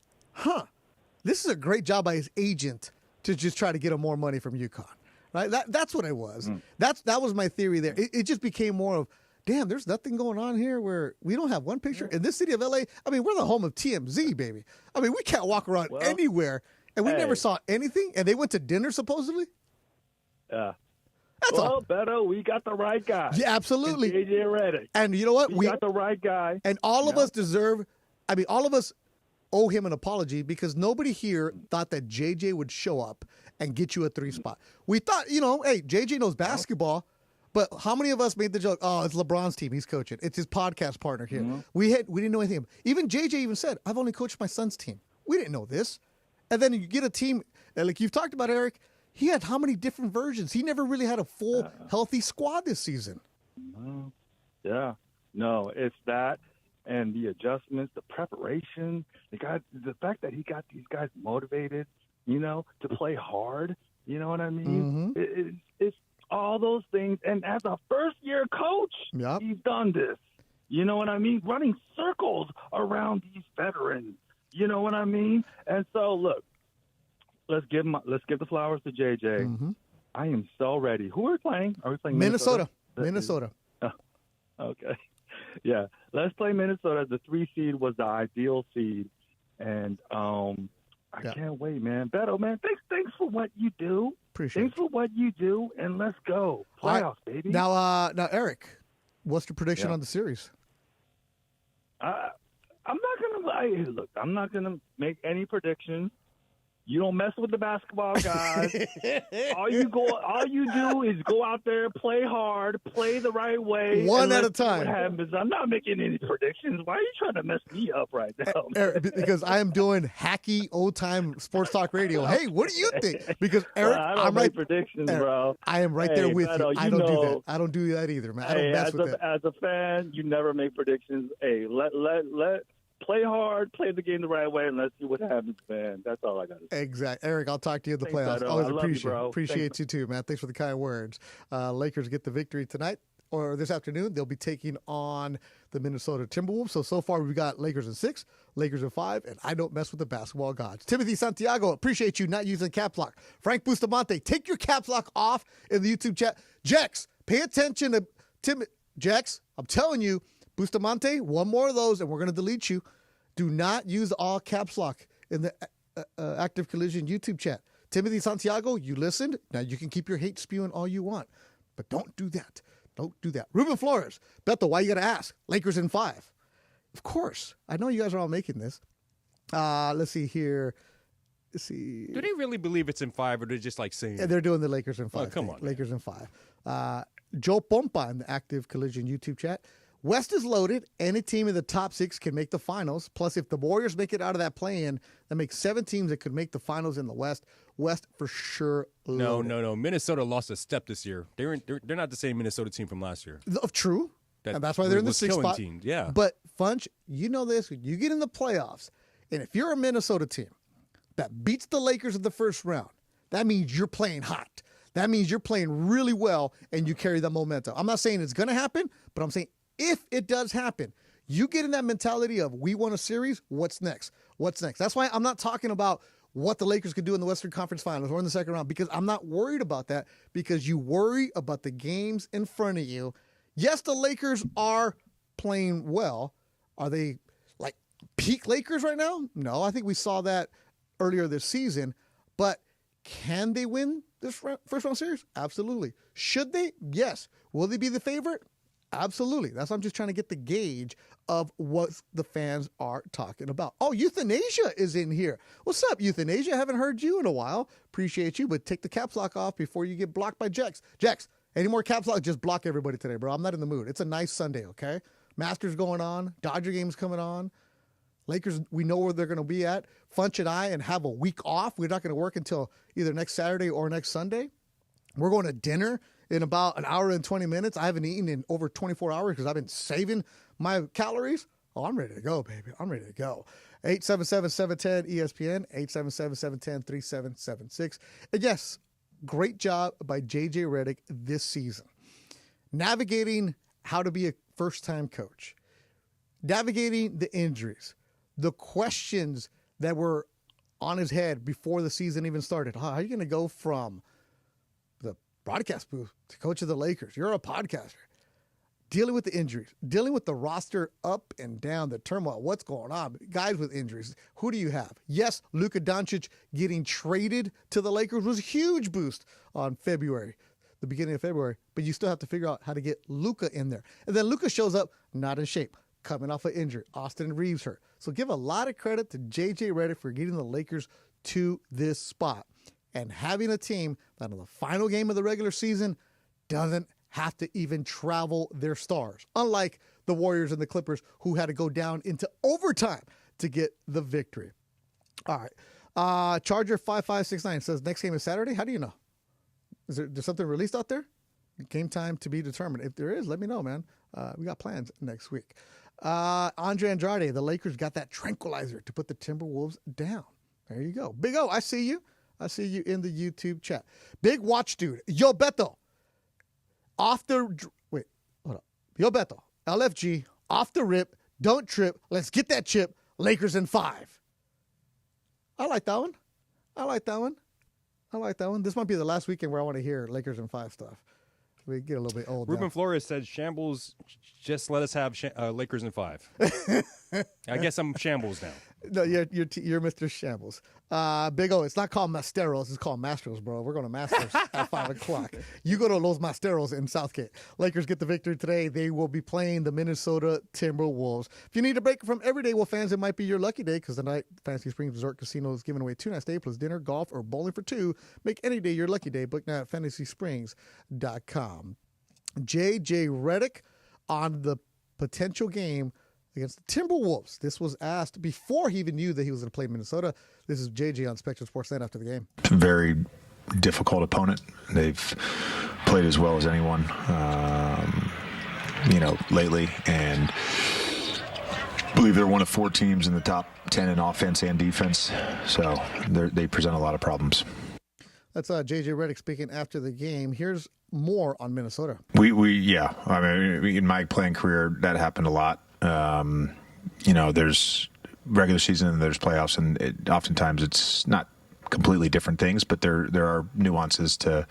Speaker 3: this is a great job by his agent to just try to get him more money from UConn, right? That's what it was. That was my theory there. It just became more of, damn, there's nothing going on here where we don't have one picture. In this city of L.A., I mean, we're the home of TMZ, baby. I mean, we can't walk around anywhere, and we never saw anything, and they went to dinner, supposedly?
Speaker 21: Yeah. Beto, we got the right guy.
Speaker 3: Yeah, absolutely.
Speaker 21: JJ Redick.
Speaker 3: And you know what?
Speaker 21: We got the right guy.
Speaker 3: And all of us all of us owe him an apology because nobody here thought that JJ would show up and get you a 3 spot. We thought, hey, JJ knows basketball. But how many of us made the joke, it's LeBron's team, he's coaching. It's his podcast partner here. We didn't know anything. Even JJ even said, I've only coached my son's team. We didn't know this. And then you get a team, like you've talked about, Eric, he had how many different versions? He never really had a full, healthy squad this season.
Speaker 21: Yeah. No, it's that and the adjustments, the preparation, the fact that he got these guys motivated, to play hard. You know what I mean? It's all those things. And as a first-year coach, he's done this. You know what I mean? Running circles around these veterans. You know what I mean? And so, look, let's give the flowers to JJ. I am so ready. Who are we playing? Are we playing Minnesota?
Speaker 3: Minnesota.
Speaker 21: Okay. Yeah. Let's play Minnesota. The 3 seed was the ideal seed. And I can't wait, man. Beto, man, thanks for what you do. Thanks for what you do, and let's go. Playoffs, baby.
Speaker 3: Now, Eric, what's your prediction on the series?
Speaker 21: I'm not gonna make any predictions. You don't mess with the basketball guys. all you do is go out there, play hard, play the right way.
Speaker 3: One at a time.
Speaker 21: What happens? I'm not making any predictions. Why are you trying to mess me up right now?
Speaker 3: Eric, because I am doing hacky old-time sports talk radio. Hey, what do you think? Because Eric,
Speaker 21: I don't make predictions,
Speaker 3: Eric,
Speaker 21: bro.
Speaker 3: I am right there with you. I don't do that. I don't do that either, man. I don't mess with that.
Speaker 21: As a fan, you never make predictions. Hey, let play hard, play the game the right way, and let's see what happens, man. That's all I got to say.
Speaker 3: Exactly. Eric, I'll talk to you in the playoffs.
Speaker 21: Beto.
Speaker 3: Always
Speaker 21: Appreciate
Speaker 3: you too, man. Thanks for the kind words. Lakers get the victory tonight, or this afternoon. They'll be taking on the Minnesota Timberwolves. So far, we've got Lakers in 6, Lakers in 5, and I don't mess with the basketball gods. Timothy Santiago, appreciate you not using caps lock. Frank Bustamante, take your caps lock off in the YouTube chat. Jex, pay attention to Jex, I'm telling you, Bustamante, one more of those, and we're going to delete you. Do not use all caps lock in the Active Collision YouTube chat. Timothy Santiago, you listened. Now you can keep your hate spewing all you want, but don't do that. Don't do that. Ruben Flores, Beto, why you got to ask? Lakers in 5. Of course. I know you guys are all making this. Let's see here. Let's see.
Speaker 9: Do they really believe it's in 5, or they're just like saying?
Speaker 3: Yeah, they're doing the Lakers in 5.
Speaker 9: Oh, come on.
Speaker 3: Lakers in 5. Joe Pompa in the Active Collision YouTube chat. West is loaded. Any team in the top 6 can make the finals. Plus, if the Warriors make it out of that play-in, that makes 7 teams that could make the finals in the West. West for sure loaded.
Speaker 9: No. Minnesota lost a step this year. They're not the same Minnesota team from last year.
Speaker 3: True. And that's why they're in the 6th spot.
Speaker 9: Teams. Yeah.
Speaker 3: But, Funch, you know this. When you get in the playoffs, and if you're a Minnesota team, that beats the Lakers in the first round, that means you're playing hot. That means you're playing really well and you carry that momentum. I'm not saying it's going to happen, but I'm saying if it does happen, you get in that mentality of we won a series, what's next? What's next? That's why I'm not talking about what the Lakers could do in the Western Conference Finals or in the second round, because I'm not worried about that, because you worry about the games in front of you. Yes, the Lakers are playing well. Are they like peak Lakers right now? No, I think we saw that earlier this season. But can they win this first round series? Absolutely. Should they? Yes. Will they be the favorite? Absolutely. That's why I'm just trying to get the gauge of what the fans are talking about. Oh, Euthanasia is in here. What's up, Euthanasia? I haven't heard you in a while. Appreciate you, but take the caps lock off before you get blocked by Jex. Jex, any more caps lock? Just block everybody today, bro. I'm not in the mood. It's a nice Sunday, okay? Masters going on. Dodger games coming on. Lakers, we know where they're going to be at. Funch and I and have a week off. We're not going to work until either next Saturday or next Sunday. We're going to dinner in about an hour and 20 minutes. I haven't eaten in over 24 hours because I've been saving my calories. Oh, I'm ready to go, baby. I'm ready to go. 877-710-ESPN, 877-710-3776. And yes, great job by J.J. Redick this season. Navigating how to be a first-time coach. Navigating the injuries. The questions that were on his head before the season even started. How are you going to go from the broadcast booth to coach of the Lakers? You're a podcaster. Dealing with the injuries, dealing with the roster up and down, the turmoil, what's going on? Guys with injuries, who do you have? Yes, Luka Doncic getting traded to the Lakers was a huge boost on February, the beginning of February, but you still have to figure out how to get Luka in there. And then Luka shows up not in shape, coming off an injury. Austin Reeves hurt. So give a lot of credit to J.J. Redick for getting the Lakers to this spot and having a team that in the final game of the regular season doesn't have to even travel their stars, unlike the Warriors and the Clippers, who had to go down into overtime to get the victory. All right. Charger 5569 says next game is Saturday. How do you know? Is there something released out there? Game time to be determined. If there is, let me know, man. We got plans next week. Andre Andrade, the Lakers got that tranquilizer to put the Timberwolves down. There you go. Big O, I see you. I see you in the YouTube chat. Big watch dude. Yo, Beto. Hold up. Yo, Beto. LFG, off the rip, don't trip, let's get that chip, Lakers in 5. I like that one. This might be the last weekend where I want to hear Lakers in 5 stuff. We get a little bit old.
Speaker 9: Ruben Flores said, "Shambles, just let us have Lakers in 5." I guess I'm Shambles now.
Speaker 3: No, you're Mr. Shambles. Big O, it's not called Masteros. It's called Mastros, bro. We're going to Masters at 5 o'clock. You go to Los Masteros in Southgate. Lakers get the victory today. They will be playing the Minnesota Timberwolves. If you need a break from everyday Wolf fans, it might be your lucky day because tonight Fantasy Springs Resort Casino is giving away 2 nights stay plus dinner, golf, or bowling for 2. Make any day your lucky day. Book now at fantasysprings.com. J.J. Redick on the potential game against the Timberwolves. This was asked before he even knew that he was going to play Minnesota. This is JJ on Spectrum Sportsnet after the game.
Speaker 1: Very difficult opponent. They've played as well as anyone, lately, and I believe they're one of 4 teams in the top 10 in offense and defense. So they present a lot of problems.
Speaker 3: That's JJ Redick speaking after the game. Here's more on Minnesota.
Speaker 1: I mean, in my playing career, that happened a lot. There's regular season and there's playoffs, and oftentimes it's not completely different things, but there are nuances to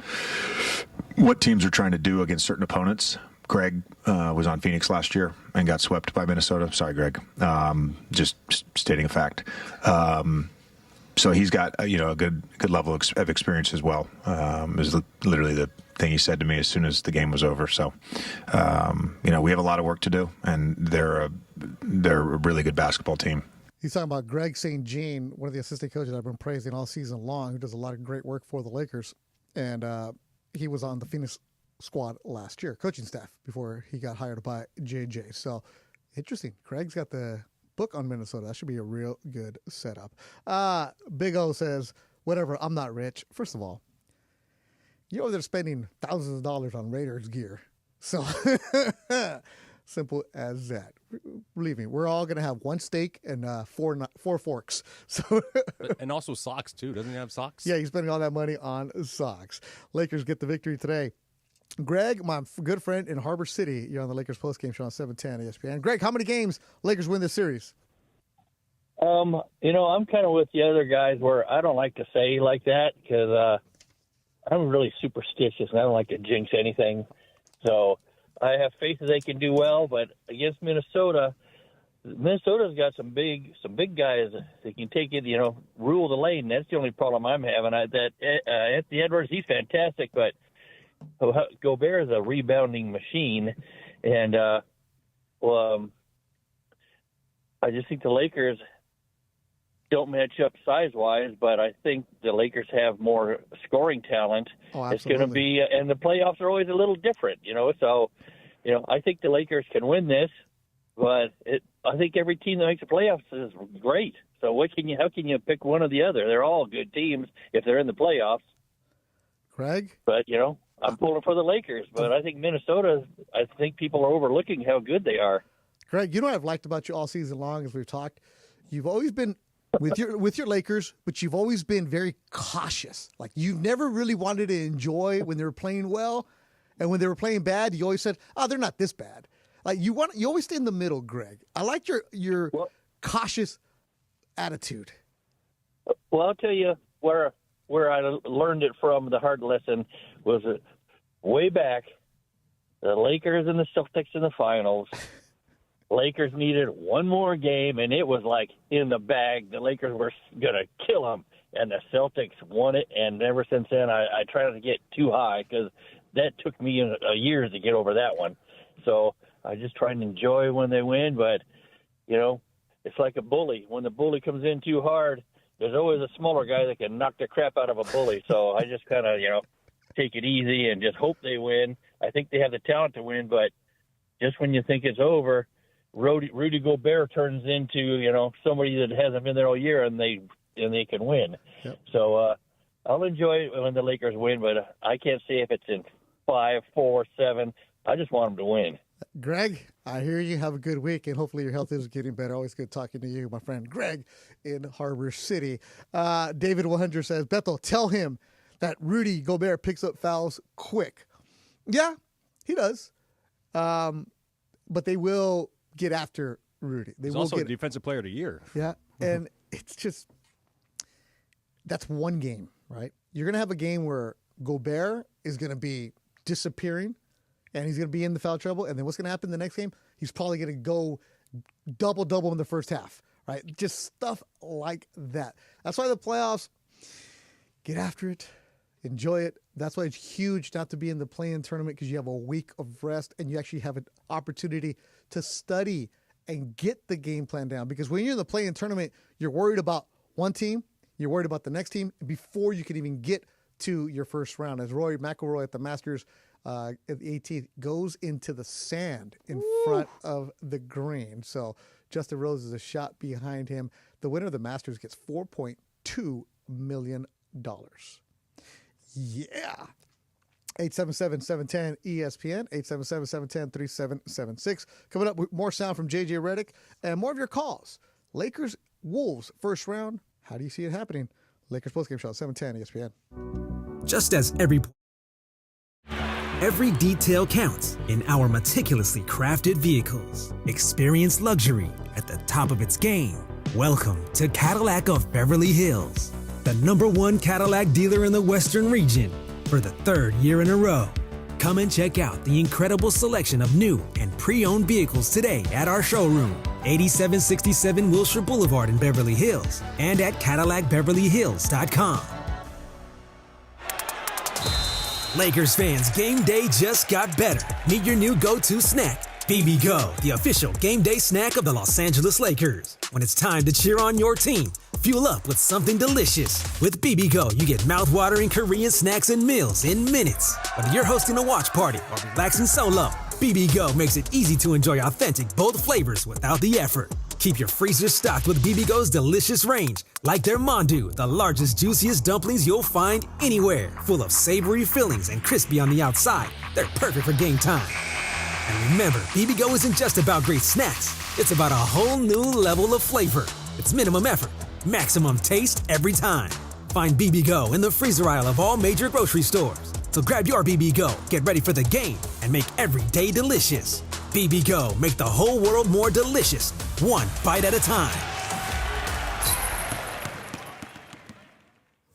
Speaker 1: what teams are trying to do against certain opponents. Greg was on Phoenix last year and got swept by Minnesota. Sorry, Greg. Just stating a fact. So he's got a good level of experience as well. Is literally the thing he said to me as soon as the game was over. So, we have a lot of work to do, and they're a really good basketball team.
Speaker 3: He's talking about Greg St. Jean, one of the assistant coaches I've been praising all season long, who does a lot of great work for the Lakers. And he was on the Phoenix squad last year, coaching staff, before he got hired by JJ. So, interesting. Greg's got the book on Minnesota. That should be a real good setup. Big O says, whatever, I'm not rich. First of all, you're over there spending thousands of dollars on Raiders gear. So Simple as that. Believe me, we're all going to have one steak and four forks. So,
Speaker 9: and also socks, too. Doesn't he have socks?
Speaker 3: Yeah, he's spending all that money on socks. Lakers get the victory today. Greg, my good friend in Harbor City, you're on the Lakers postgame show on 710 ESPN. Greg, how many games Lakers win this series?
Speaker 2: I'm kind of with the other guys where I don't like to say like that because I'm really superstitious and I don't like to jinx anything. So I have faith that they can do well, but against Minnesota's got some big guys that can take it, rule the lane. That's the only problem I'm having. Anthony Edwards, he's fantastic, but Gobert is a rebounding machine, and I just think the Lakers don't match up size-wise, but I think the Lakers have more scoring talent.
Speaker 3: Oh,
Speaker 2: it's going to be, and the playoffs are always a little different, so, I think the Lakers can win this, but I think every team that makes the playoffs is great. So how can you pick one or the other? They're all good teams if they're in the playoffs.
Speaker 3: Greg?
Speaker 2: But, I'm pulling for the Lakers, but I think Minnesota, I think people are overlooking how good they are.
Speaker 3: Greg, what I've liked about you all season long as we've talked, you've always been with your Lakers, but you've always been very cautious. Like you've never really wanted to enjoy when they were playing well, and when they were playing bad, you always said, "Oh, they're not this bad." Like you always stay in the middle, Greg. I like your cautious attitude.
Speaker 2: Well, I'll tell you where I learned it from. The hard lesson was way back. The Lakers and the Celtics in the finals. Lakers needed one more game, and it was like in the bag. The Lakers were going to kill them, and the Celtics won it. And ever since then, I try not to get too high because that took me a year to get over that one. So I just try and enjoy when they win. But, it's like a bully. When the bully comes in too hard, there's always a smaller guy that can knock the crap out of a bully. So I just kind of, take it easy and just hope they win. I think they have the talent to win, but just when you think it's over, Rudy Gobert turns into, somebody that hasn't been there all year, and they can win.
Speaker 3: Yep.
Speaker 2: So I'll enjoy it when the Lakers win, but I can't say if it's in 5, 4, 7. I just want them to win.
Speaker 3: Greg, I hear you. Have a good week, and hopefully your health is getting better. Always good talking to you, my friend Greg in Harbor City. David 100 says, Beto, tell him that Rudy Gobert picks up fouls quick. Yeah, he does. But they will get after Rudy.
Speaker 9: He's also a defensive player of the year.
Speaker 3: Yeah, and it's just that's one game, right? You're going to have a game where Gobert is going to be disappearing, and he's going to be in the foul trouble, and then what's going to happen the next game? He's probably going to go double in the first half, right? Just stuff like that. That's why the playoffs, get after it, enjoy it. That's why it's huge not to be in the play-in tournament, because you have a week of rest, and you actually have an opportunity to study and get the game plan down. Because when you're in the play-in tournament, you're worried about one team, you're worried about the next team before you can even get to your first round. As Rory McIlroy at the Masters at the 18th goes into the sand in front of the green. So Justin Rose is a shot behind him. The winner of the Masters gets $4.2 million. Yeah. 877-710-ESPN, 877-710-3776. Coming up with more sound from JJ Redick and more of your calls. Lakers, Wolves, first round. How do you see it happening? Lakers postgame show, 710 ESPN.
Speaker 4: Just as every detail counts in our meticulously crafted vehicles. Experience luxury at the top of its game. Welcome to Cadillac of Beverly Hills, the #1 Cadillac dealer in the Western region for the 3rd year in a row. Come and check out the incredible selection of new and pre-owned vehicles today at our showroom, 8767 Wilshire Boulevard in Beverly Hills, and at CadillacBeverlyHills.com. Lakers fans, game day just got better. Meet your new go-to snack, Bibigo, the official game day snack of the Los Angeles Lakers. When it's time to cheer on your team, fuel up with something delicious. With Bibigo, you get mouth-watering Korean snacks and meals in minutes. Whether you're hosting a watch party or relaxing solo, Bibigo makes it easy to enjoy authentic, bold flavors without the effort. Keep your freezer stocked with Bibigo's delicious range, like their mandu, the largest, juiciest dumplings you'll find anywhere. Full of savory fillings and crispy on the outside, they're perfect for game time. And remember, Bibigo isn't just about great snacks. It's about a whole new level of flavor. It's minimum effort, maximum taste every time. Find Bibigo in the freezer aisle of all major grocery stores. So grab your Bibigo, get ready for the game, and make every day delicious. Bibigo, make the whole world more delicious, one bite at a time.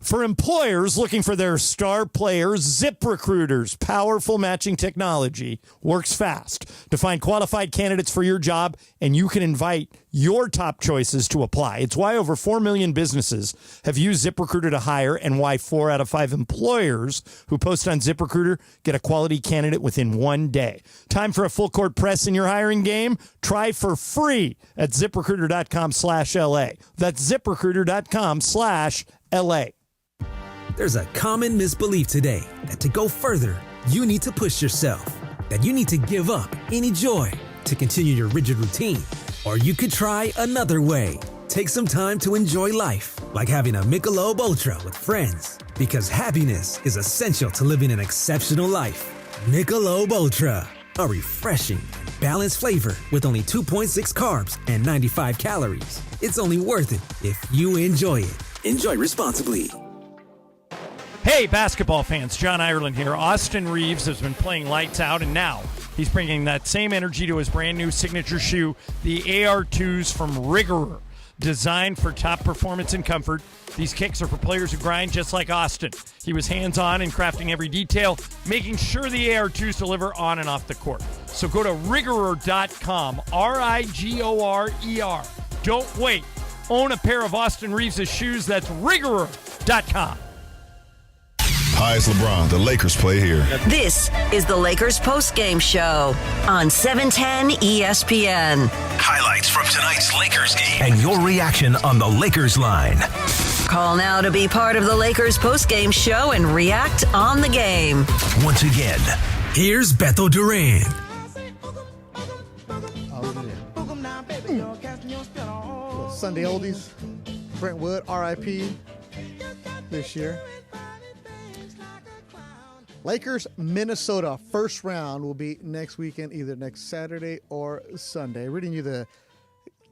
Speaker 8: For employers looking for their star players, ZipRecruiter's powerful matching technology works fast to find qualified candidates for your job, and you can invite your top choices to apply. It's why over 4 million businesses have used ZipRecruiter to hire, and why 4 out of 5 employers who post on ZipRecruiter get a quality candidate within 1 day. Time for a full court press in your hiring game? Try for free at ZipRecruiter.com/LA. That's ZipRecruiter.com/LA.
Speaker 4: There's a common misbelief today that to go further, you need to push yourself, that you need to give up any joy to continue your rigid routine. Or you could try another way. Take some time to enjoy life, like having a Michelob Ultra with friends, because happiness is essential to living an exceptional life. Michelob Ultra, a refreshing and balanced flavor with only 2.6 carbs and 95 calories. It's only worth it if you enjoy it. Enjoy responsibly.
Speaker 10: Hey, basketball fans, John Ireland here. Austin Reeves has been playing lights out, and now he's bringing that same energy to his brand new signature shoe, the AR2s from Riggerer. Designed for top performance and comfort, these kicks are for players who grind just like Austin. He was hands-on in crafting every detail, making sure the AR2s deliver on and off the court. So go to Riggerer.com, RIGORER. Don't wait. Own a pair of Austin Reeves' shoes. That's Riggerer.com.
Speaker 16: Hi, it's LeBron. The Lakers play here.
Speaker 7: This is the Lakers postgame show on 710 ESPN.
Speaker 6: Highlights from tonight's Lakers game and your reaction on the Lakers line.
Speaker 7: Call now to be part of the Lakers postgame show and react on the game.
Speaker 6: Once again,
Speaker 4: here's Beto Duran.
Speaker 3: Sunday oldies. Brentwood, RIP this year. Lakers, Minnesota, first round will be next weekend, either next Saturday or Sunday. Reading you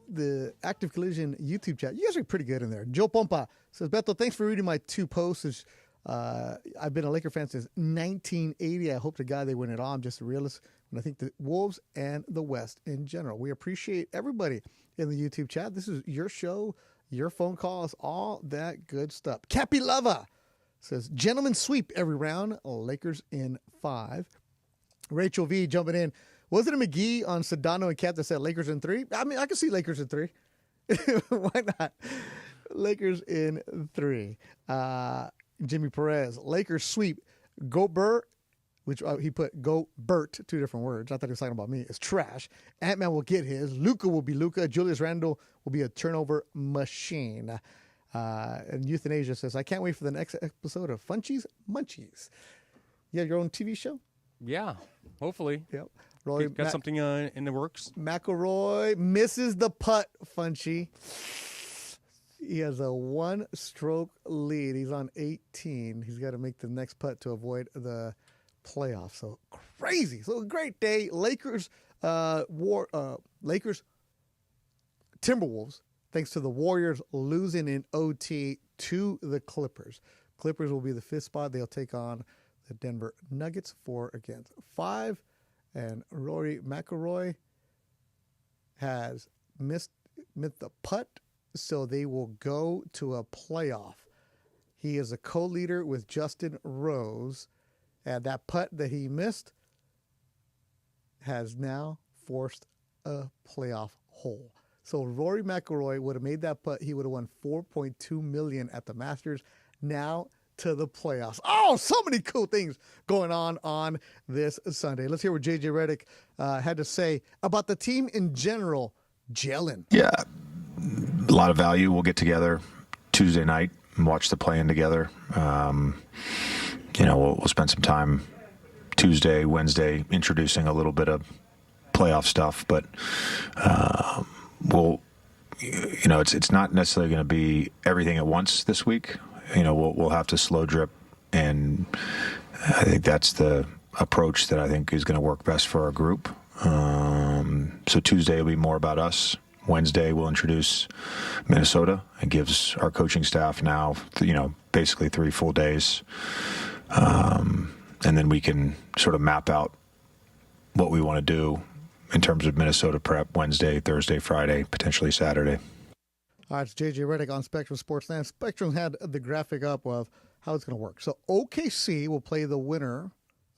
Speaker 3: the Active Collision YouTube chat. You guys are pretty good in there. Joe Pompa says, Beto, thanks for reading my 2 posts. I've been a Laker fan since 1980. I hope to God they win it all. I'm just a realist when I think the Wolves and the West in general. We appreciate everybody in the YouTube chat. This is your show, your phone calls, all that good stuff. Cappy Lava says, gentlemen sweep every round. Lakers in 5. Rachel V jumping in. Was it a McGee on Sedano and Cap that said Lakers in 3? I mean, I can see Lakers in 3. Why not? Lakers in 3. Jimmy Perez. Lakers sweep. Go Burt, which he put Go Burt, 2 different words. I thought he was talking about me. It's trash. Ant-Man will get his. Luka will be Luka. Julius Randle will be a turnover machine. And Euthanasia says, I can't wait for the next episode of Funchies Munchies. You have your own TV show?
Speaker 9: Yeah, hopefully.
Speaker 3: Yep. Roy,
Speaker 9: got something in the works.
Speaker 3: McElroy misses the putt, Funchy. He has a 1-stroke lead. He's on 18. He's got to make the next putt to avoid the playoffs. So crazy. So a great day. Lakers, Lakers, Timberwolves. Thanks to the Warriors losing in OT to the Clippers. Clippers will be the 5th spot. They'll take on the Denver Nuggets 4-5. And Rory McIlroy has missed the putt, so they will go to a playoff. He is a co-leader with Justin Rose, and that putt that he missed has now forced a playoff hole. So Rory McIlroy would have made that putt. He would have won $4.2 million at the Masters. Now to the playoffs. Oh, so many cool things going on this Sunday. Let's hear what JJ Redick had to say about the team in general gelling.
Speaker 1: Yeah, a lot of value. We'll get together Tuesday night and watch the play-in together. We'll spend some time Tuesday, Wednesday introducing a little bit of playoff stuff, but it's not necessarily going to be everything at once this week. We'll have to slow drip, and I think that's the approach that I think is going to work best for our group. So Tuesday will be more about us. Wednesday we'll introduce Minnesota. It gives our coaching staff now, basically 3 full days. And then we can sort of map out what we want to do in terms of Minnesota prep Wednesday, Thursday, Friday, potentially Saturday.
Speaker 3: All right, it's JJ Redick on Spectrum Sportsland. Spectrum had the graphic up of how it's going to work. So OKC will play the winner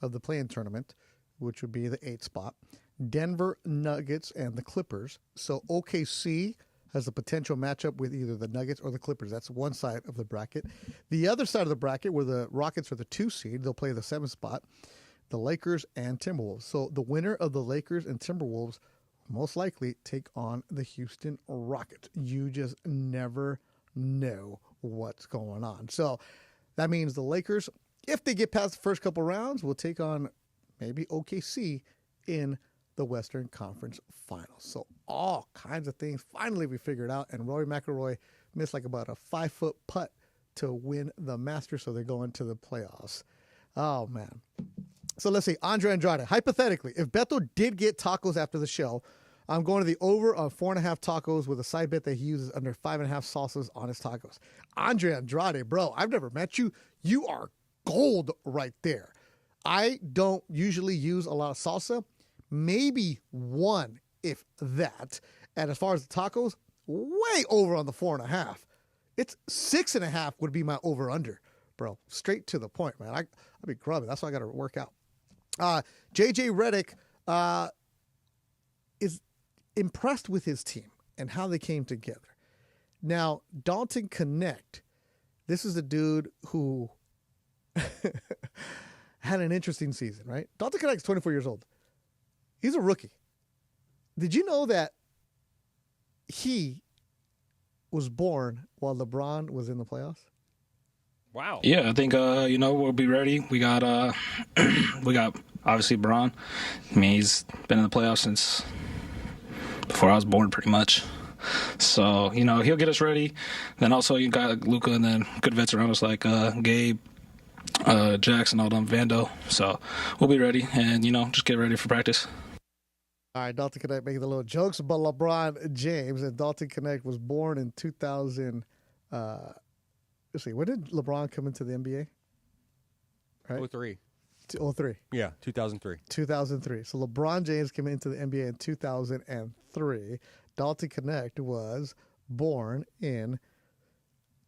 Speaker 3: of the play-in tournament, which would be the 8th spot. Denver Nuggets and the Clippers. So OKC has a potential matchup with either the Nuggets or the Clippers. That's one side of the bracket. The other side of the bracket, where the Rockets are the 2 seed, they'll play the 7th spot, the Lakers and Timberwolves. So the winner of the Lakers and Timberwolves most likely take on the Houston Rockets. You just never know what's going on. So that means the Lakers, if they get past the first couple rounds, will take on maybe OKC in the Western Conference Finals. So all kinds of things finally we figured out, and Rory McIlroy missed like about a 5-foot putt to win the Masters, so they're going to the playoffs. Oh, man. So let's see. Andre Andrade, hypothetically, if Beto did get tacos after the show, I'm going to the over on 4.5 tacos with a side bet that he uses under 5.5 salsas on his tacos. Andre Andrade, bro, I've never met you. You are gold right there. I don't usually use a lot of salsa. Maybe one, if that. And as far as the tacos, way over on the 4.5. It's 6.5 would be my over-under, bro. Straight to the point, man. I'll be grubbing. That's why I got to work out. JJ Redick is impressed with his team and how they came together. Now, Dalton Connect, this is a dude who had an interesting season, right? Dalton Connect's 24 years old. He's a rookie. Did you know that he was born while LeBron was in the playoffs?
Speaker 9: Wow.
Speaker 12: Yeah, I think we'll be ready. We got obviously Braun. I mean, he's been in the playoffs since before I was born, pretty much. So he'll get us ready. Then also you got Luka, and then good vets around us like Gabe, Jackson, all them, Vando. So we'll be ready, and just get ready for practice.
Speaker 3: All right, Dalton Connect making the little jokes about LeBron James, and Dalton Connect was born in 2000. Let's see, when did LeBron come into the NBA? Right?
Speaker 9: 03.
Speaker 3: 03.
Speaker 9: Yeah, 2003.
Speaker 3: 2003. So LeBron James came into the NBA in 2003. Dalton Connect was born in,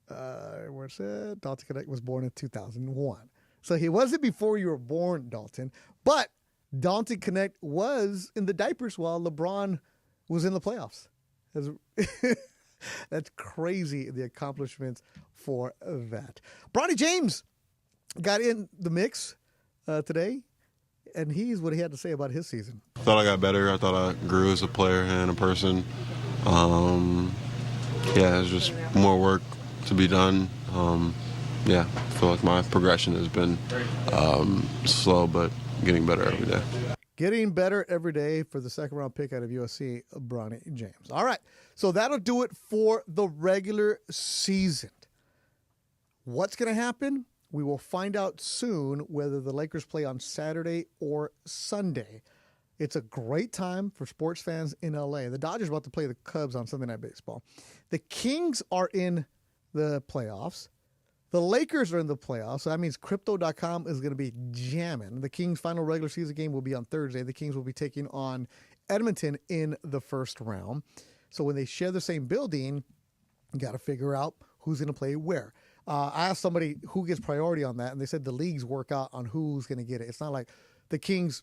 Speaker 3: where's it? Dalton Connect was born in 2001. So he wasn't before you were born, Dalton, but Dalton Connect was in the diapers while LeBron was in the playoffs. That's crazy, the accomplishments for that. Bronny James got in the mix today, and he's what he had to say about his season.
Speaker 22: I thought I got better. I thought I grew as a player and a person. It's just more work to be done. I feel like my progression has been slow, but getting better every day.
Speaker 3: Getting better every day for the second-round pick out of USC, Bronny James. All right, so that'll do it for the regular season. What's going to happen? We will find out soon whether the Lakers play on Saturday or Sunday. It's a great time for sports fans in L.A. The Dodgers are about to play the Cubs on Sunday Night Baseball. The Kings are in the playoffs. The Lakers are in the playoffs, so that means Crypto.com is going to be jamming. The Kings' final regular season game will be on Thursday. The Kings will be taking on Edmonton in the first round. So when they share the same building, you got to figure out who's going to play where. I asked somebody who gets priority on that, and they said the leagues work out on who's going to get it. It's not like the Kings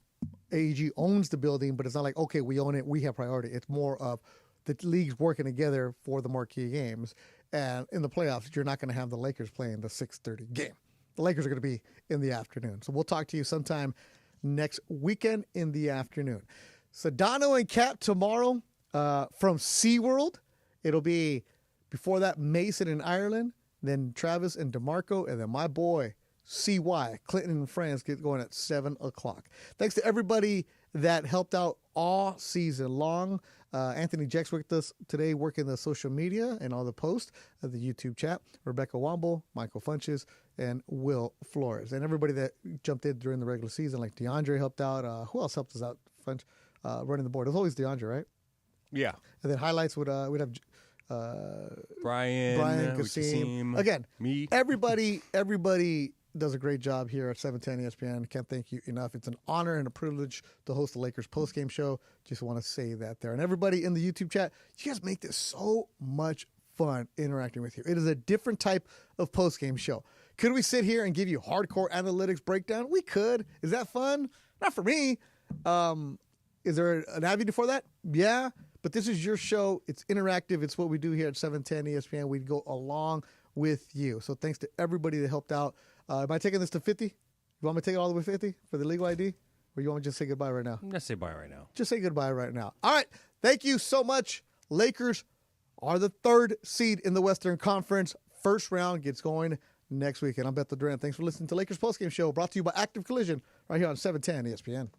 Speaker 3: AEG owns the building, but it's not like, okay, we own it, we have priority. It's more of the leagues working together for the marquee games. And in the playoffs, you're not going to have the Lakers playing the 6:30 game. The Lakers are going to be in the afternoon. So we'll talk to you sometime next weekend in the afternoon. Sedano and Cap tomorrow from SeaWorld. It'll be before that Mason in Ireland, then Travis and DeMarco, and then my boy CY, Clinton and Friends, get going at 7 o'clock. Thanks to everybody that helped out all season long. Anthony Jex with us today, working the social media and all the posts of the YouTube chat. Rebecca Womble, Michael Funches, and Will Flores. And everybody that jumped in during the regular season, like DeAndre helped out. Who else helped us out? running the board. It was always DeAndre, right?
Speaker 9: Yeah.
Speaker 3: And then highlights would we'd have
Speaker 9: Brian,
Speaker 3: Kasim.
Speaker 9: Kasim,
Speaker 3: Again,
Speaker 9: me.
Speaker 3: Everybody does a great job here at 710 ESPN. Can't thank you enough. It's an honor and a privilege to host the Lakers postgame show. Just want to say that there. And everybody in the YouTube chat, you guys make this so much fun interacting with you. It is a different type of postgame show. Could we sit here and give you hardcore analytics breakdown? We could. Is that fun? Not for me. Is there an avenue for that? Yeah. But this is your show. It's interactive. It's what we do here at 710 ESPN. We go along with you. So thanks to everybody that helped out. Am I taking this to 50? You want me to take it all the way to 50 for the legal ID? Or you want me to just say goodbye right now?
Speaker 9: Let's say bye right now.
Speaker 3: Just say goodbye right now. All right. Thank you so much. Lakers are the 3rd seed in the Western Conference. First round gets going next week. And I'm Beto Duran. Thanks for listening to Lakers Postgame Show, brought to you by Active Collision, right here on 710 ESPN.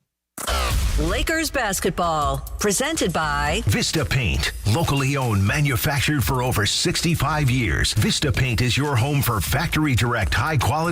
Speaker 7: Lakers basketball, presented by
Speaker 6: Vista Paint, locally owned, manufactured for over 65 years. Vista Paint is your home for factory direct, high quality